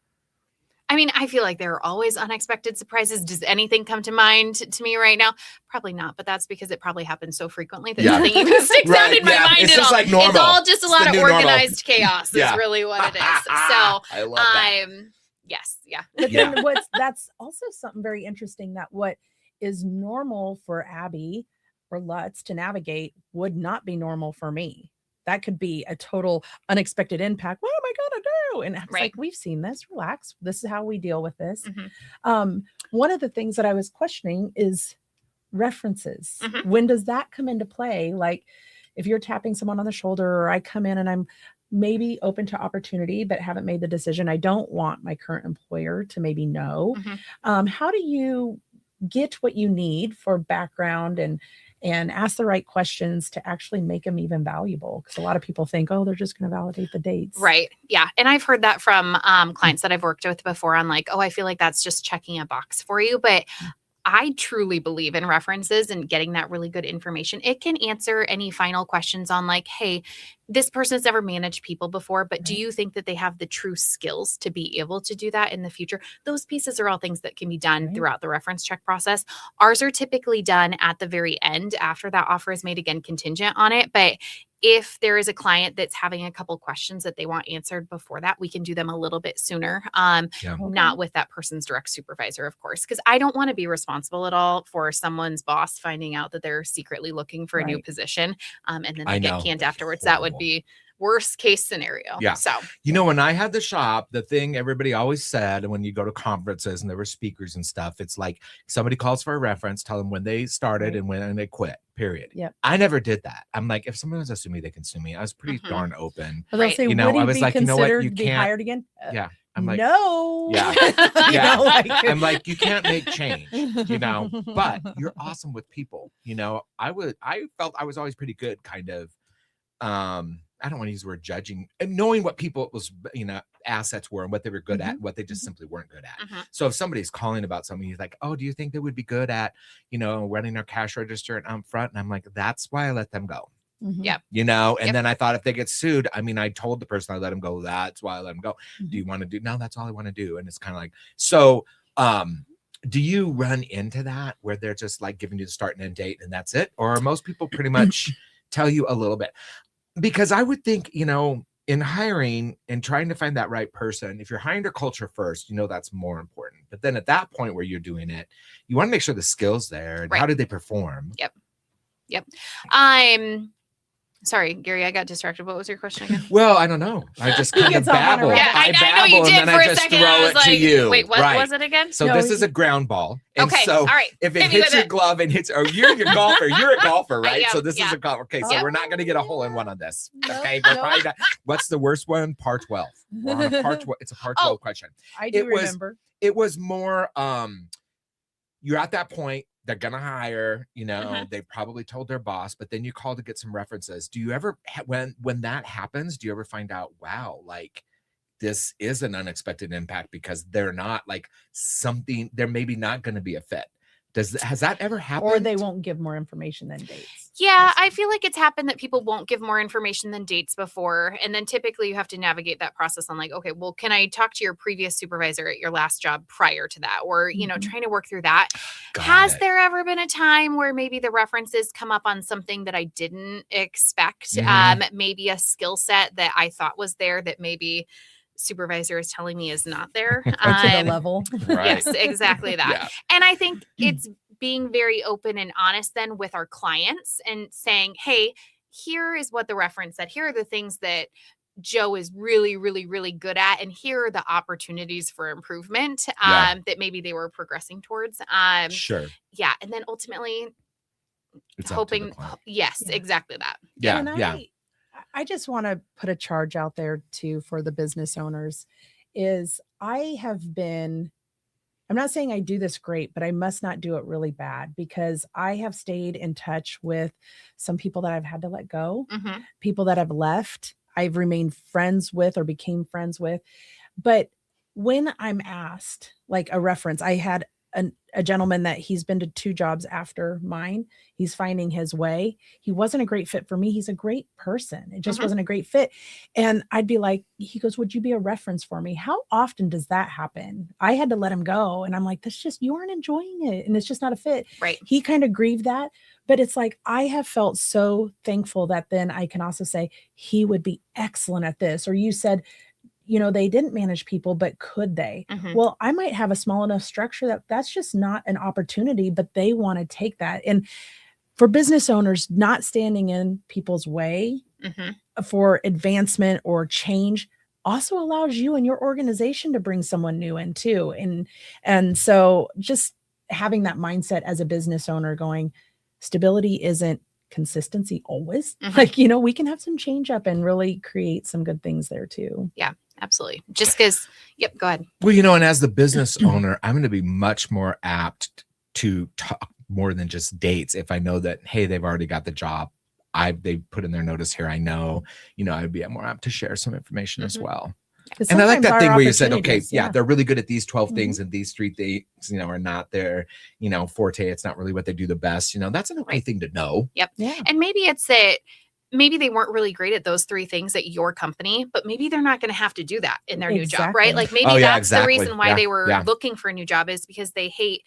I mean, I feel like there are always unexpected surprises. Does anything come to mind to me right now? Probably not, but that's because it probably happens so frequently that nothing even sticks out in my mind it's at just all. like normal. It's all just a lot of organized chaos is Yeah. really what it is. So I love that. yes, yeah. But then that's also something very interesting, that what is normal for Abby or Lutz to navigate would not be normal for me. That could be a total unexpected impact. What am I going to do? And it's like, we've seen this, relax. This is how we deal with this. One of the things that I was questioning is references. When does that come into play? Like if you're tapping someone on the shoulder, or I come in and I'm maybe open to opportunity, but haven't made the decision. I don't want my current employer to maybe know. How do you get what you need for background and ask the right questions to actually make them even valuable? Because a lot of people think, oh, they're just going to validate the dates. Right. Yeah. And I've heard that from clients that I've worked with before on like, oh, I feel like that's just checking a box for you. But I truly believe in references and getting that really good information. It can answer any final questions on like, hey, this person's never managed people before, but do you think that they have the true skills to be able to do that in the future? Those pieces are all things that can be done throughout the reference check process. Ours are typically done at the very end after that offer is made, again, contingent on it. But if there is a client that's having a couple questions that they want answered before that, we can do them a little bit sooner. Not with that person's direct supervisor, of course, because I don't want to be responsible at all for someone's boss finding out that they're secretly looking for a new position. And then they get canned afterwards. That would be worst case scenario. Yeah. So, when I had the shop, the thing everybody always said, when you go to conferences and there were speakers and stuff, it's like somebody calls for a reference, tell them when they started and when they quit, period. Yep. I never did that. I'm like, if someone wants to sue me, they can sue me. I was pretty darn open. They'll say, would he be considered to be hired again? Yeah. I'm like, no. Yeah. You Yeah. know, like- I'm like, you can't make change, you know, but you're awesome with people. You know, I felt I was always pretty good kind of, I don't want to use the word judging and knowing what people was, you know, assets were and what they were good at, and what they just simply weren't good at. So if somebody's calling about something, he's like, oh, do you think they would be good at, you know, running their cash register and front? And I'm like, that's why I let them go. Yep. You know, and then I thought if they get sued, I mean, I told the person I let him go, that's why I let him go. Do you want to do? No, that's all I want to do. And it's kind of like, so, do you run into that where they're just like giving you the start and end date and that's it? Or are most people pretty much tell you a little bit? Because I would think, you know, in hiring and trying to find that right person, if you're hiring their culture first, you know, that's more important. But then at that point where you're doing it, you want to make sure the skill's there. And how did they perform? Yep. Sorry, Gary, I got distracted. What was your question again? Well, I don't know. I just kind of gets off on a babble. rabbit. Yeah, I know babble you and did then for I a just second. throw I was it like, to you. wait, what was it again? So No, this is a ground ball. And Okay, so all right. if it Hit me hits with your it. glove and hits, you're a golfer. You're a golfer, right? am, So this is a golf. Okay, so Oh, we're not going to get a hole in one on this. Nope, Okay, we're nope. probably not. What's the worst one? Par 12. We're on a par 12. It's a par 12 question. I do It was- remember. It was more, you're at that point. They're gonna hire, you know, they probably told their boss, but then you call to get some references. Do you ever, when that happens, do you ever find out, wow, like this is an unexpected impact because they're not like something, they're maybe not going to be a fit? Has that ever happened? Or they won't give more information than dates. Yeah, I feel like it's happened that people won't give more information than dates before. And then typically you have to navigate that process on like, okay, well, can I talk to your previous supervisor at your last job prior to that? Or, you know, trying to work through that. Has there ever been a time where maybe the references come up on something that I didn't expect? Maybe a skill set that I thought was there that maybe supervisor is telling me is not there. To the level. Right. Yes, exactly that. Yeah. And I think it's being very open and honest then with our clients and saying, hey, here is what the reference said. Here are the things that Joe is really, really, really good at. And here are the opportunities for improvement that maybe they were progressing towards. Sure. Yeah. And then ultimately It's up to the hoping, client. yes, Yeah. exactly that. Yeah. And Yeah. I just want to put a charge out there too for the business owners is I'm not saying I do this great, but I must not do it really bad because I have stayed in touch with some people that I've had to let go, people that have left, I've remained friends with or became friends with. But when I'm asked like a reference, I had a gentleman that he's been to 2 jobs after mine. He's finding his way. He wasn't a great fit for me. He's a great person. It just wasn't a great fit. And I'd be like, he goes, would you be a reference for me? How often does that happen? I had to let him go. And I'm like, that's just, you aren't enjoying it. And it's just not a fit. Right. He kind of grieved that. But it's like, I have felt so thankful that then I can also say he would be excellent at this. Or you said, you know, they didn't manage people, but could they? Well, I might have a small enough structure that's just not an opportunity, but they want to take that. And for business owners, not standing in people's way for advancement or change also allows you and your organization to bring someone new in too. And so just having that mindset as a business owner going, stability isn't consistency always. Like, you know, we can have some change up and really create some good things there too. Yeah. Absolutely. Just because, yep, go ahead. Well, you know, and as the business owner, I'm going to be much more apt to talk more than just dates. If I know that, hey, they've already got the job, they put in their notice here. I know, you know, I'd be more apt to share some information as well. And I like that thing where you said, okay, yeah, they're really good at these 12 things and these 3 things, you know, are not their, you know, forte. It's not really what they do the best. You know, that's an okay thing to know. Yep. Yeah. And maybe it's that maybe they weren't really great at those 3 things at your company, but maybe they're not going to have to do that in their new job, right? Like maybe that's the reason why they were looking for a new job is because maybe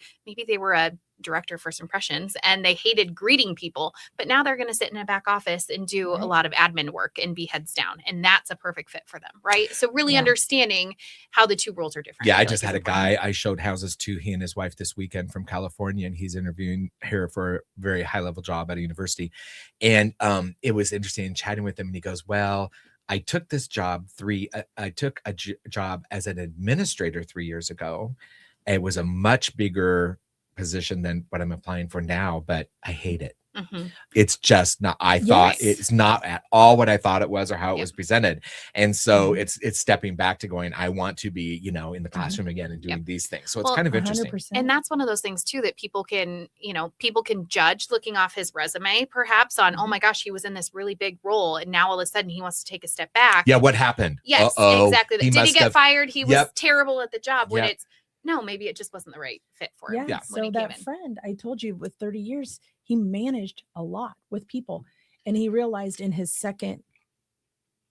they were a director first impressions and they hated greeting people, but now they're going to sit in a back office and do a lot of admin work and be heads down. And that's a perfect fit for them. Right. So really understanding how the 2 roles are different. Yeah. I just had a guy I showed houses to, he and his wife this weekend from California, and he's interviewing here for a very high level job at a university. And it was interesting chatting with him. And he goes, well, I took this job I took a job as an administrator 3 years ago. It was a much bigger position than what I'm applying for now, but I hate it. It's just not, I thought it's not at all what I thought it was or how it was presented. And so it's stepping back to going, I want to be, you know, in the classroom again and doing these things. So it's kind of interesting. 100%. And that's one of those things too, that people can, you know, people can judge looking off his resume, perhaps on, oh my gosh, he was in this really big role. And now all of a sudden he wants to take a step back. Yeah. What happened? Yes, exactly. Did he get fired? He was terrible at the job when it's, no, maybe it just wasn't the right fit for him. Yeah. So that friend I told you with 30 years, he managed a lot with people. And he realized in his second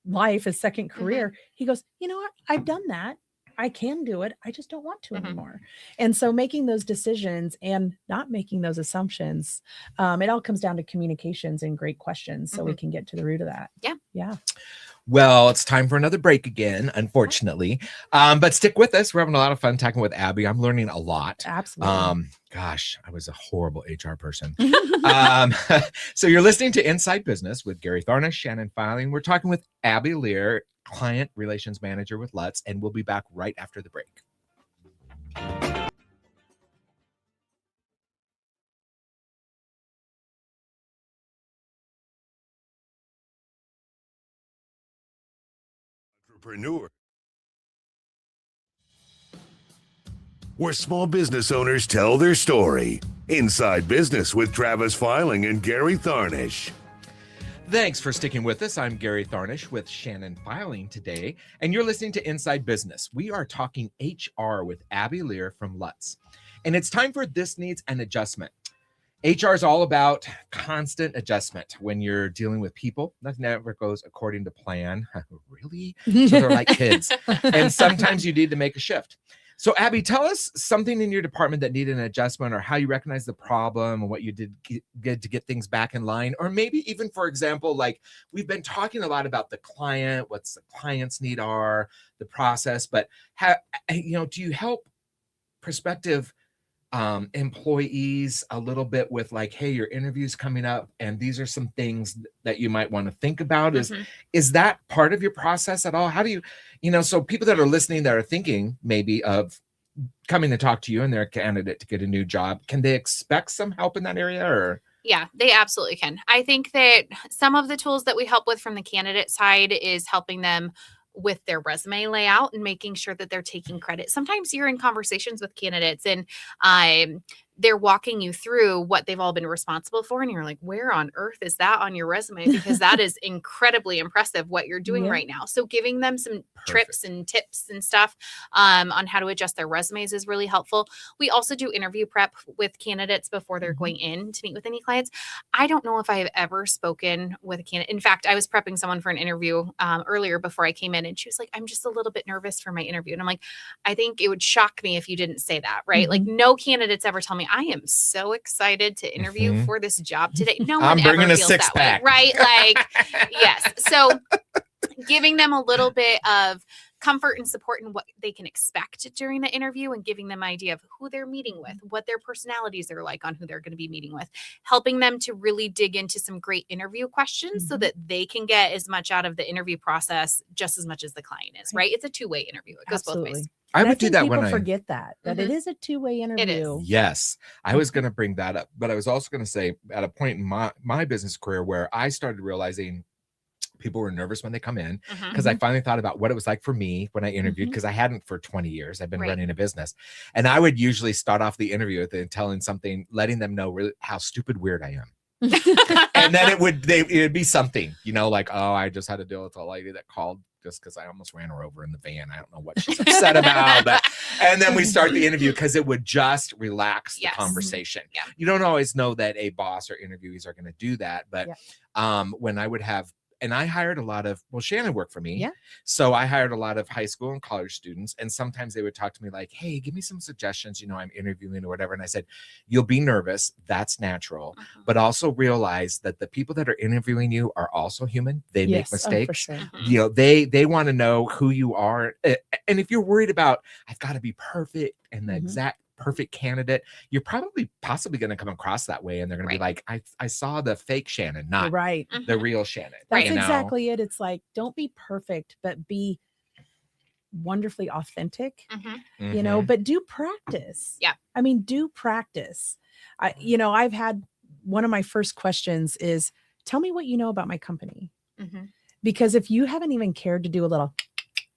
life, his second career, he goes, you know what? I've done that. I can do it. I just don't want to anymore. And so making those decisions and not making those assumptions, it all comes down to communications and great questions. So we can get to the root of that. Yeah. Yeah. Well, it's time for another break again, unfortunately. But stick with us. We're having a lot of fun talking with Abby. I'm learning a lot. Absolutely. Gosh, I was a horrible HR person. So you're listening to Inside Business with Gary Tharnish, Shannon Filing. We're talking with Abby Lehr, Client Relations Manager with Lutz, and we'll be back right after the break. Entrepreneur, where small business owners tell their story. Inside Business with Travis Filing and Gary Tharnish. Thanks for sticking with us. I'm Gary Tharnish with Shannon Filing today, and you're listening to Inside Business. We are talking HR with Abby Lehr from Lutz, and it's time for This Needs an Adjustment. HR is all about constant adjustment when you're dealing with people. Nothing ever goes according to plan. Really? So they're like kids. And sometimes you need to make a shift. So Abby, tell us something in your department that needed an adjustment, or how you recognize the problem and what you did to get things back in line. Or maybe even, for example, like we've been talking a lot about the client, what's the client's need are, the process, but how, you know, do you help prospective employees a little bit with like, hey, your interview's coming up and these are some things that you might want to think about? Is that part of your process at all? How do you know, so people that are listening that are thinking maybe of coming to talk to you and they're a candidate to get a new job, can they expect some help in that area? Or yeah, they absolutely can. I think that some of the tools that we help with from the candidate side is helping them with their resume layout and making sure that they're taking credit. Sometimes you're in conversations with candidates and they're walking you through what they've all been responsible for. And you're like, where on earth is that on your resume? Because that is incredibly impressive what you're doing right now. So giving them some trips and tips and stuff on how to adjust their resumes is really helpful. We also do interview prep with candidates before they're going in to meet with any clients. I don't know if I have ever spoken with a candidate. In fact, I was prepping someone for an interview earlier before I came in, and she was like, I'm just a little bit nervous for my interview. And I'm like, I think it would shock me if you didn't say that, right? Like no candidates ever tell me, I am so excited to interview for this job today. No one I'm bringing ever a feels six that pack. way, right? Like, yes. So giving them a little bit of comfort and support in what they can expect during the interview, and giving them an idea of who they're meeting with, what their personalities are like on who they're going to be meeting with, helping them to really dig into some great interview questions so that they can get as much out of the interview process just as much as the client is, right? It's a two-way interview. It goes both ways. I would do that when people forget that it is a two-way interview. It is. Yes, I was going to bring that up, but I was also going to say at a point in my business career where I started realizing people were nervous when they come in, because I finally thought about what it was like for me when I interviewed, because I hadn't for 20 years. I've been running a business, and I would usually start off the interview with telling something, letting them know really how stupid weird I am. And then it would be something, you know, like, oh, I just had to deal with a lady that called just because I almost ran her over in the van. I don't know what she's upset about, but, and then we start the interview because it would just relax the conversation. Yeah. You don't always know that a boss or interviewees are going to do that, but when I would have, and I hired a lot of, well, Shannon worked for me. Yeah. So I hired a lot of high school and college students. And sometimes they would talk to me like, hey, give me some suggestions. You know, I'm interviewing or whatever. And I said, you'll be nervous. That's natural. But also realize that the people that are interviewing you are also human. They make mistakes. For sure. You know, they want to know who you are. And if you're worried about, I've got to be perfect and the exact perfect candidate, you're possibly going to come across that way, and they're going to be like, I saw the fake Shannon, not the real Shannon. That's exactly it. It's like, don't be perfect, but be wonderfully authentic, you know, but do practice. Yeah. I mean, do practice. I've had one of my first questions is, tell me what you know about my company. Mm-hmm. Because if you haven't even cared to do a little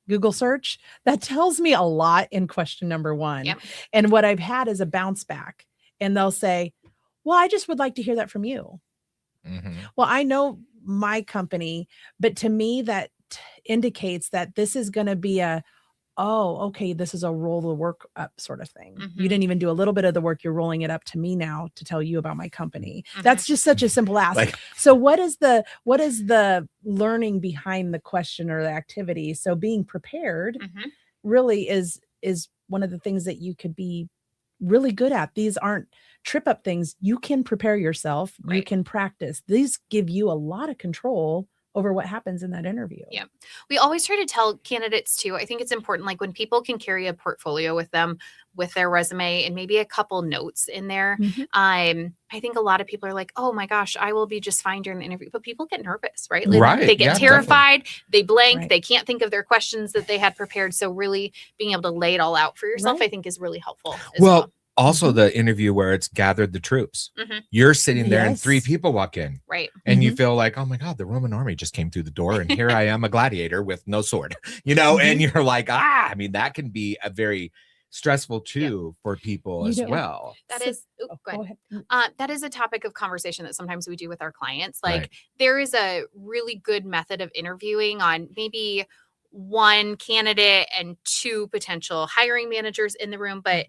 Google search, that tells me a lot in question number one. Yep. And what I've had is a bounce back, and they'll say, well, I just would like to hear that from you. Mm-hmm. Well, I know my company, but to me that indicates that this is going to be okay, this is a roll the work up sort of thing. Mm-hmm. You didn't even do a little bit of the work. You're rolling it up to me now to tell you about my company. Mm-hmm. That's just such a simple ask. So what is the learning behind the question or the activity? So being prepared really is one of the things that you could be really good at. These aren't trip up things. You can prepare yourself. Right. You can practice. These give you a lot of control over what happens in that interview. Yeah. We always try to tell candidates too. I think it's important, like when people can carry a portfolio with them with their resume and maybe a couple notes in there. Mm-hmm. I think a lot of people are like, oh my gosh, I will be just fine during the interview, but people get nervous, right? Like they get terrified, definitely. They blank, they can't think of their questions that they had prepared. So really being able to lay it all out for yourself, I think is really helpful. Well. Also, the interview where it's gathered the troops, you're sitting there and 3 people walk in, right? And you feel like, oh my God, the Roman army just came through the door, and here I am, a gladiator with no sword, and you're like, I mean, that can be a very stressful too for people as well. That is, go ahead. That is a topic of conversation that sometimes we do with our clients. Like there is a really good method of interviewing on maybe 1 candidate and 2 potential hiring managers in the room, but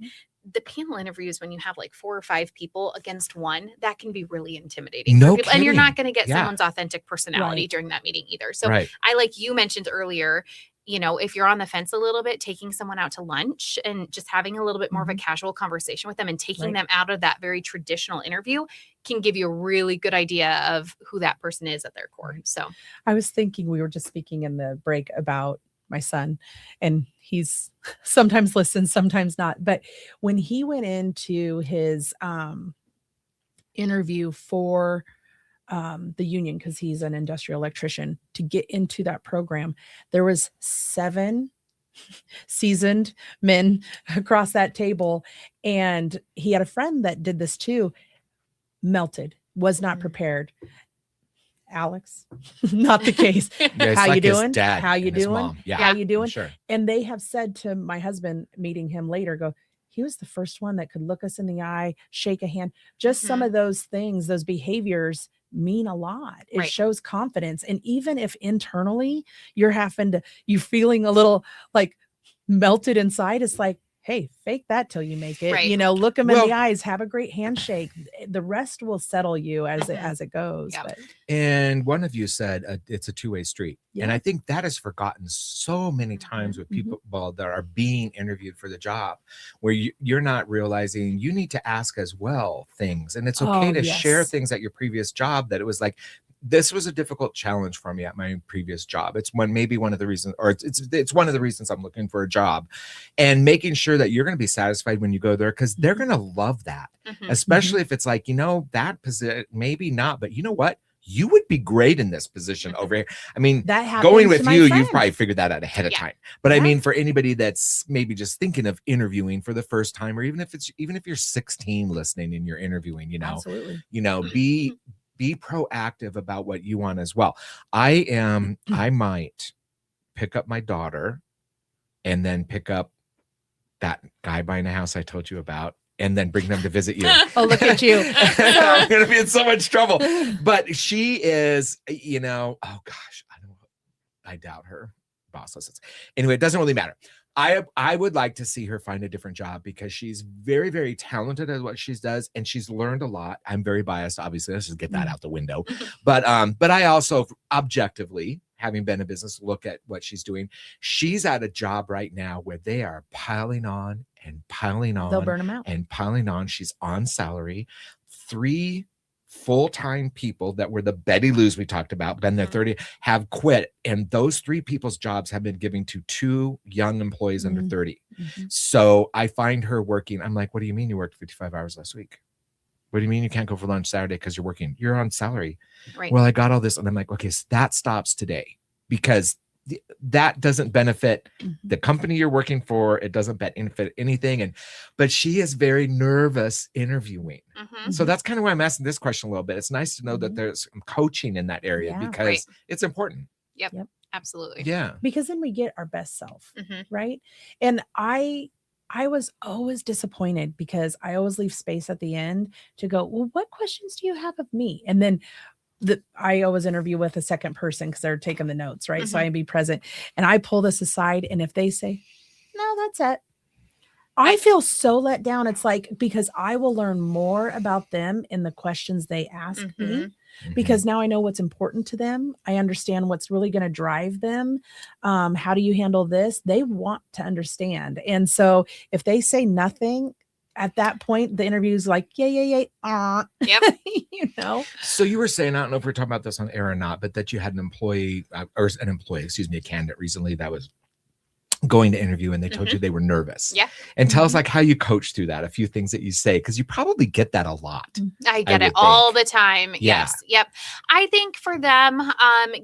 the panel interviews, when you have like 4 or 5 people against 1, that can be really intimidating for people. And you're not going to get someone's authentic personality during that meeting either. So I, like you mentioned earlier, if you're on the fence a little bit, taking someone out to lunch and just having a little bit more of a casual conversation with them and taking them out of that very traditional interview can give you a really good idea of who that person is at their core. So I was thinking, we were just speaking in the break about my son, and he's sometimes listens, sometimes not. But when he went into his interview for the union, because he's an industrial electrician, to get into that program, there was 7 seasoned men across that table, and he had a friend that did this too. Melted, was not prepared. Alex, not the case. How you doing? How you doing? How you doing? Sure. And they have said to my husband, meeting him later, he was the first one that could look us in the eye, shake a hand. Just some of those things, those behaviors mean a lot. It shows confidence. And even if internally you're feeling a little like melted inside, it's like, hey, fake that till you make it. Look them in the eyes, have a great handshake. The rest will settle you as it goes. Yeah. But. And one of you said it's a 2-way street. And I think that is forgotten so many times with people that are being interviewed for the job, where you're not realizing you need to ask as well things. And it's okay to share things at your previous job that it was like, this was a difficult challenge for me at my previous job. It's one of the reasons, or it's one of the reasons I'm looking for a job, and making sure that you're going to be satisfied when you go there, because they're going to love that, especially if it's like, that position, maybe not, but you know what? You would be great in this position over here. I mean, going with you, you've probably figured that out ahead of time. But I mean, for anybody that's maybe just thinking of interviewing for the first time, or even if you're 16 listening and you're interviewing, absolutely, be proactive about what you want as well. I might pick up my daughter and then pick up that guy buying a house I told you about, and then bring them to visit you. Oh, look at you. I'm going to be in so much trouble. But she is, oh gosh, I doubt her boss listens. Anyway, it doesn't really matter. I would like to see her find a different job, because she's very, very talented at what she does, and she's learned a lot. I'm very biased, obviously. Let's just get that out the window. But I also objectively, having been in business, look at what she's doing. She's at a job right now where they are piling on and piling on. They'll burn them out. And piling on. She's on salary. 3 full-time people that were the Betty Lou's we talked about, been there 30, have quit. And those 3 people's jobs have been given to 2 young employees under 30. So I find her working. I'm like, what do you mean you worked 55 hours last week? What do you mean you can't go for lunch Saturday because you're working? You're on salary. Right. Well, I got all this. And I'm like, okay, so that stops today, because that doesn't benefit the company you're working for. It doesn't benefit anything. But she is very nervous interviewing. So that's kind of why I'm asking this question a little bit. It's nice to know that there's some coaching in that area because it's important. Yep. Absolutely. Yeah. Because then we get our best self. Right. And I was always disappointed because I always leave space at the end to go, well, what questions do you have of me? And then I always interview with a second person because they're taking the notes, right? So I be present and I pull this aside. And if they say, no, that's it, I feel so let down. It's like, because I will learn more about them in the questions they ask me, because now I know what's important to them. I understand what's really going to drive them. How do you handle this? They want to understand. And so if they say nothing, at that point, the interview is like, yay. Yep. You know? So you were saying, I don't know if we're talking about this on air or not, but that you had a candidate recently that was going to interview and they told you they were nervous. Yeah. And tell us like how you coach through that, a few things that you say, because you probably get that a lot. I get it all the time. Yes. Yep. I think for them,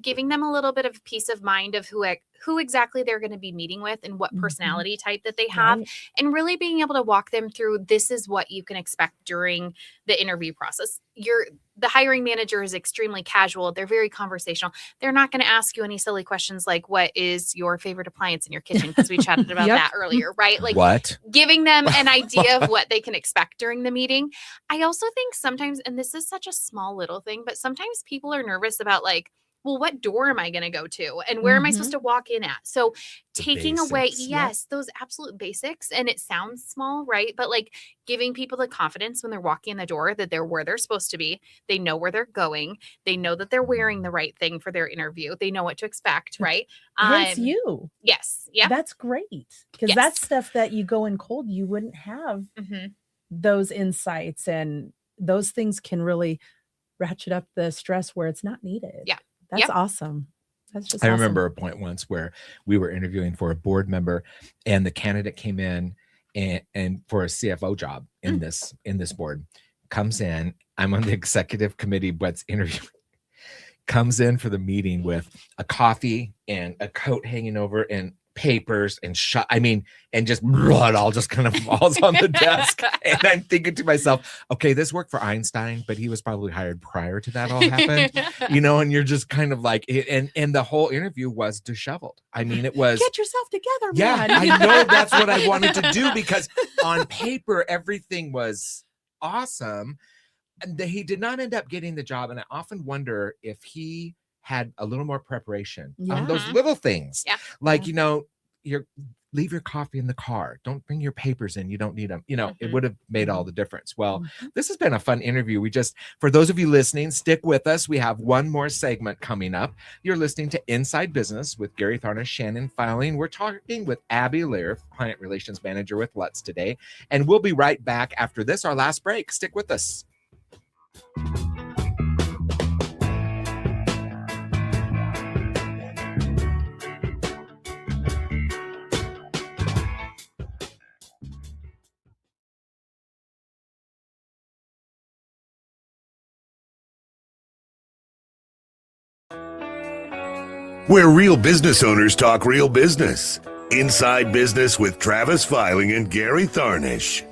giving them a little bit of peace of mind of who exactly they're going to be meeting with and what personality type that they have, and really being able to walk them through, this is what you can expect during the interview process. The hiring manager is extremely casual. They're very conversational. They're not going to ask you any silly questions like, what is your favorite appliance in your kitchen? Because we chatted about that earlier, right? Like what? Giving them an idea of what they can expect during the meeting. I also think sometimes, and this is such a small little thing, but sometimes people are nervous about like, well, what door am I going to go to? And where am I supposed to walk in at? So taking away, those absolute basics. And it sounds small, right? But like giving people the confidence when they're walking in the door that they're where they're supposed to be. They know where they're going. They know that they're wearing the right thing for their interview. They know what to expect, right? It's you. Yes. Yeah. That's great. Because that's stuff that you go in cold, you wouldn't have those insights, and those things can really ratchet up the stress where it's not needed. Yeah. That's awesome. That's just I remember a point once where we were interviewing for a board member and the candidate came in and for a CFO job in this board, comes in. I'm on the executive committee, but's interviewing, comes in for the meeting with a coffee and a coat hanging over and papers and and just blood all just kind of falls on the desk. And I'm thinking to myself, okay, this worked for Einstein, but he was probably hired prior to that all happened, and you're just kind of like, and the whole interview was disheveled. I mean, it was, get yourself together, man. Yeah, I know that's what I wanted to do, because on paper, everything was awesome. And he did not end up getting the job. And I often wonder if he had a little more preparation on those little things. Like, leave your coffee in the car. Don't bring your papers in. You don't need them. It would have made all the difference. Well, this has been a fun interview. For those of you listening, stick with us. We have one more segment coming up. You're listening to Inside Business with Gary Tharnish, Shannon Filing. We're talking with Abby Lehr, Client Relations Manager with Lutz today. And we'll be right back after this, our last break. Stick with us. Where real business owners talk real business. Inside Business with Travis Filing and Gary Tharnish.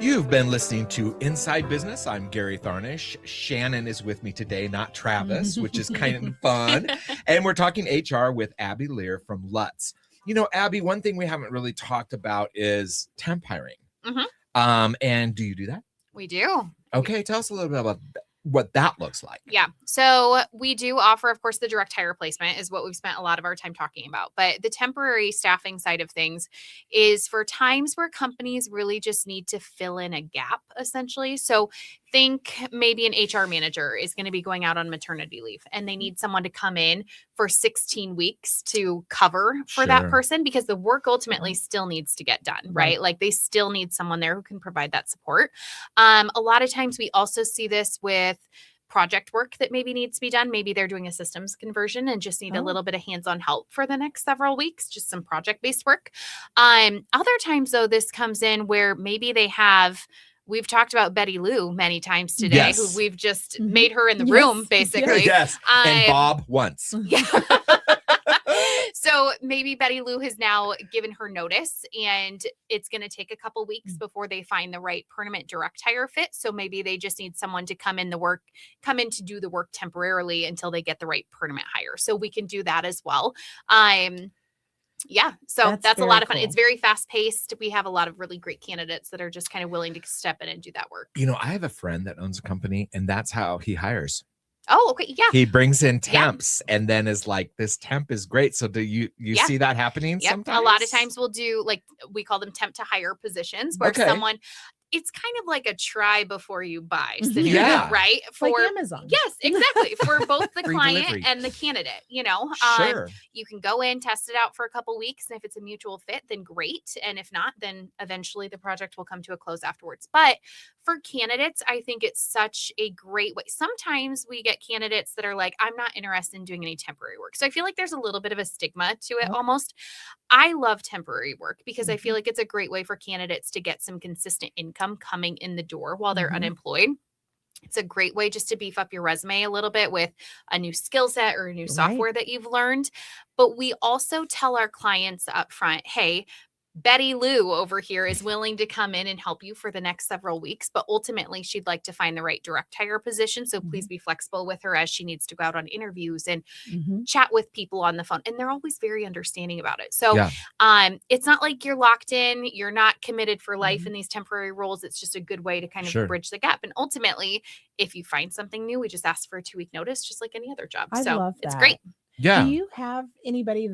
You've been listening to Inside Business. I'm Gary Tharnish. Shannon is with me today, not Travis, which is kind of fun. And we're talking HR with Abby Lehr from Lutz. Abby, one thing we haven't really talked about is temp hiring. And do you do that? We do. Okay, tell us a little bit about what that looks like. Yeah. So we do offer, of course, the direct hire placement is what we've spent a lot of our time talking about. But the temporary staffing side of things is for times where companies really just need to fill in a gap, essentially. So think maybe an HR manager is going to be going out on maternity leave and they need someone to come in for 16 weeks to cover for that person, because the work ultimately still needs to get done, right? Like they still need someone there who can provide that support. A lot of times we also see this with project work that maybe needs to be done. Maybe they're doing a systems conversion and just need a little bit of hands-on help for the next several weeks, just some project-based work. Other times though, this comes in where maybe they have, we've talked about Betty Lou many times today, who we've just made her in the room, basically. And Bob once. So So maybe Betty Lou has now given her notice, and it's going to take a couple weeks before they find the right permanent direct hire fit. So maybe they just need someone to come in to do the work temporarily until they get the right permanent hire. So we can do that as well. Yeah, so that's a lot of fun. Cool. It's very fast paced. We have a lot of really great candidates that are just kind of willing to step in and do that work. I have a friend that owns a company, and that's how he hires. Oh, okay. Yeah. He brings in temps and then is like, this temp is great. So do you see that happening sometimes? A lot of times we'll do, like, we call them temp to hire positions, where someone, it's kind of like a try before you buy scenario, right? For like Amazon. Yes, exactly. For both the client and the candidate, Sure. You can go in, test it out for a couple weeks. And if it's a mutual fit, then great. And if not, then eventually the project will come to a close afterwards. But for candidates, I think it's such a great way. Sometimes we get candidates that are like, I'm not interested in doing any temporary work. So I feel like there's a little bit of a stigma to it almost. I love temporary work because I feel like it's a great way for candidates to get some consistent income coming in the door while they're unemployed. It's a great way just to beef up your resume a little bit with a new skill set or a new software that you've learned. But we also tell our clients up front, hey, Betty Lou over here is willing to come in and help you for the next several weeks, but ultimately she'd like to find the right direct hire position. So please be flexible with her as she needs to go out on interviews and chat with people on the phone. And they're always very understanding about it. So it's not like you're locked in, you're not committed for life in these temporary roles. It's just a good way to kind of bridge the gap. And ultimately, if you find something new, we just ask for a 2-week notice, just like any other job. I love that. It's great. Yeah. Do you have anybody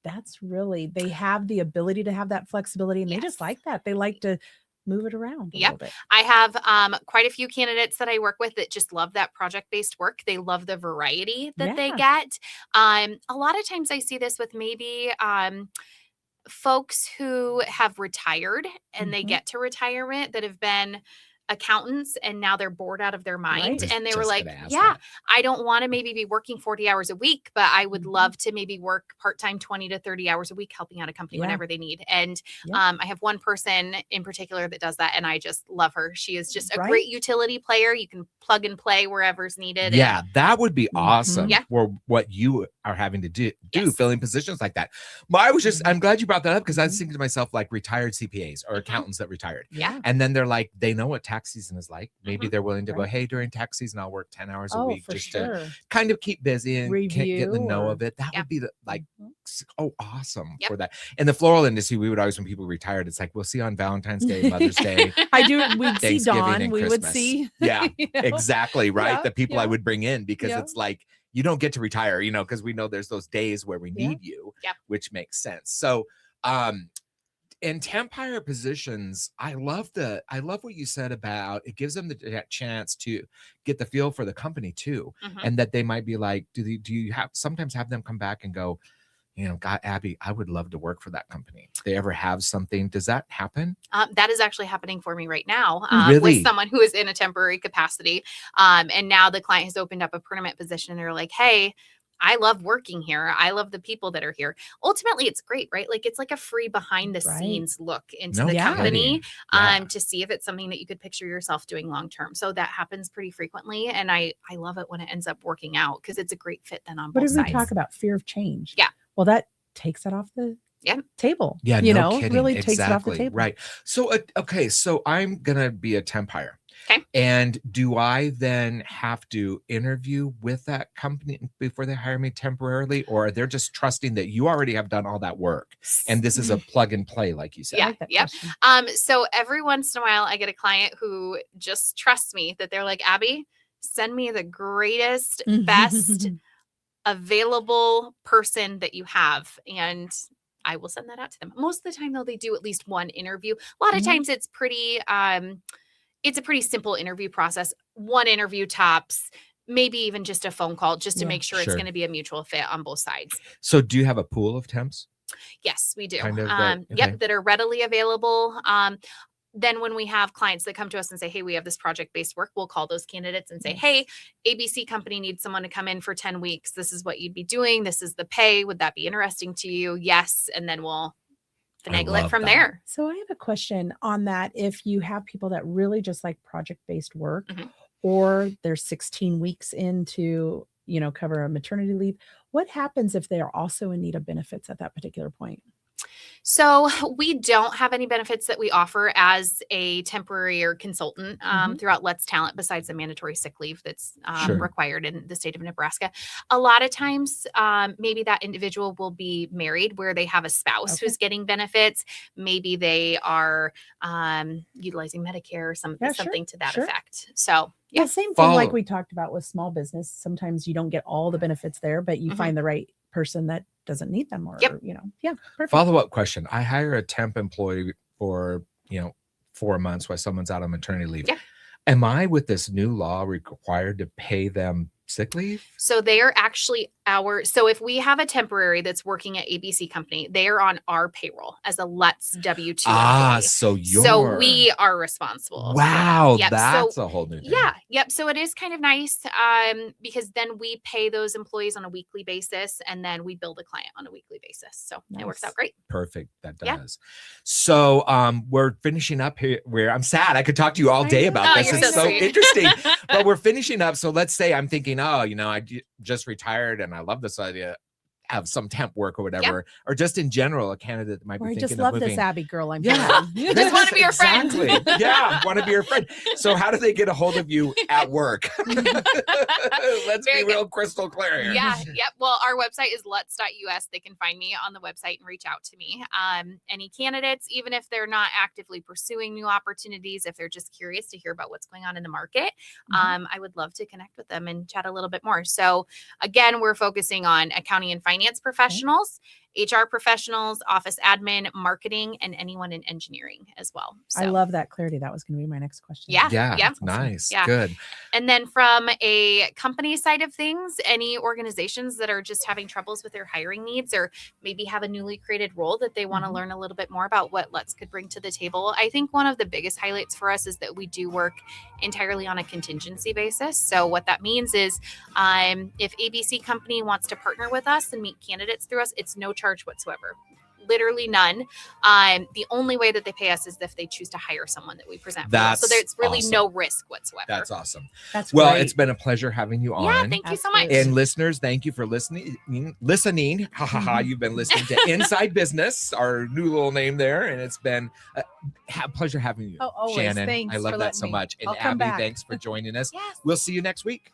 they have the ability to have that flexibility, and they just like that? They like to move it around a little bit. I have quite a few candidates that I work with that just love that project-based work. They love the variety that they get. A lot of times I see this with maybe folks who have retired and they get to retirement that have been accountants and now they're bored out of their mind. And they were like, I don't want to maybe be working 40 hours a week, but I would love to maybe work part-time 20 to 30 hours a week, helping out a company whenever they need. And I have one person in particular that does that. And I just love her. She is just a great utility player. You can plug and play wherever's needed. Yeah, that would be awesome. For what you are having to do filling positions like that. But I'm glad you brought that up, because I was thinking to myself, like retired CPAs or accountants that retired. And then they're like, they know what tax season is like. Maybe they're willing to go, hey, during tax season, I'll work 10 hours a week just to kind of keep busy and get the know of it. That would be awesome for that. In the floral industry, we would always, when people retired, it's like, we'll see you on Valentine's Day, Mother's Day. We'd see Dawn. We would see. Exactly. Right. The people I would bring in, because it's like, you don't get to retire, because we know there's those days where we need you, which makes sense. So, in temp hire positions, I love what you said about it gives them that chance to get the feel for the company too. And that they might be like, do you sometimes have them come back and go, God, Abby, I would love to work for that company. If they ever have something, does that happen? That is actually happening for me right now really? With someone who is in a temporary capacity. And now the client has opened up a permanent position and they're like, hey, I love working here. I love the people that are here. Ultimately, it's great, right? Like, it's like a free behind the scenes look into the company to see if it's something that you could picture yourself doing long term. So that happens pretty frequently. And I love it when it ends up working out, because it's a great fit then on both sides. But as we talk about fear of change. Yeah. Well, that takes it off the table. Yeah, no kidding. Really takes it off the table. Right. So, so I'm going to be a temp hire. Okay. And do I then have to interview with that company before they hire me temporarily, or they're just trusting that you already have done all that work and this is a plug and play, like you said? Yeah. So every once in a while I get a client who just trusts me, that they're like, Abby, send me the greatest, best available person that you have. And I will send that out to them. Most of the time though, they do at least one interview. A lot of times it's a pretty simple interview process. One interview tops, maybe even just a phone call, just to make sure it's going to be a mutual fit on both sides. So do you have a pool of temps? Yes, we do. That are readily available. Then when we have clients that come to us and say, hey, we have this project-based work, we'll call those candidates and say, hey, ABC company needs someone to come in for 10 weeks. This is what you'd be doing. This is the pay. Would that be interesting to you? Yes. And then we'll finagle it from there. So I have a question on that. If you have people that really just like project-based work, or they're 16 weeks into cover a maternity leave. What happens if they are also in need of benefits at that particular point? So we don't have any benefits that we offer as a temporary or consultant throughout Let's Talent besides the mandatory sick leave that's required in the state of Nebraska. A lot of times, maybe that individual will be married where they have a spouse who's getting benefits. Maybe they are utilizing Medicare or something to that effect. So yeah, same thing like we talked about with small business. Sometimes you don't get all the benefits there, but you find the right person that doesn't need them or, perfect. Follow-up question. I hire a temp employee for, 4 months while someone's out on maternity leave. Yeah. Am I with this new law required to pay them sick leave? So they are actually so if we have a temporary that's working at ABC company, they are on our payroll as a Let's W-2 employee. So we are responsible. Wow, that's a whole new thing. Yeah, yep. So it is kind of nice because then we pay those employees on a weekly basis and then we bill the client on a weekly basis. So it works out great. Perfect. That does. Yeah. So we're finishing up here where I'm sad. I could talk to you all day about this. It's so interesting. But we're finishing up. So let's say I'm thinking, I just retired and I love this idea of some temp work or whatever, or just in general, a candidate that might be thinking of moving. I just love this Abby girl. I'm just want to be your friend. Yeah, want to be your friend. So how do they get a hold of you at work? Let's be real crystal clear here. Yeah, yep. Well, our website is lutz.us. They can find me on the website and reach out to me. Any candidates, even if they're not actively pursuing new opportunities, if they're just curious to hear about what's going on in the market, I would love to connect with them and chat a little bit more. So again, we're focusing on accounting and finance professionals, HR professionals, office admin, marketing, and anyone in engineering as well. So, I love that clarity. That was going to be my next question. Yeah. Nice. Yeah. Good. And then from a company side of things, any organizations that are just having troubles with their hiring needs or maybe have a newly created role that they want to learn a little bit more about what Let's could bring to the table. I think one of the biggest highlights for us is that we do work entirely on a contingency basis. So what that means is if ABC company wants to partner with us and meet candidates through us, it's no charge whatsoever. Literally none. The only way that they pay us is if they choose to hire someone that we present. So there's really no risk whatsoever. That's awesome. That's great. It's been a pleasure having you on. Yeah, thank you so much. And listeners, thank you for listening. You've been listening to Inside Business, our new little name there, and it's been a pleasure having you, always. Shannon. Thanks I love that so much. And Abby, thanks for joining us. We'll see you next week.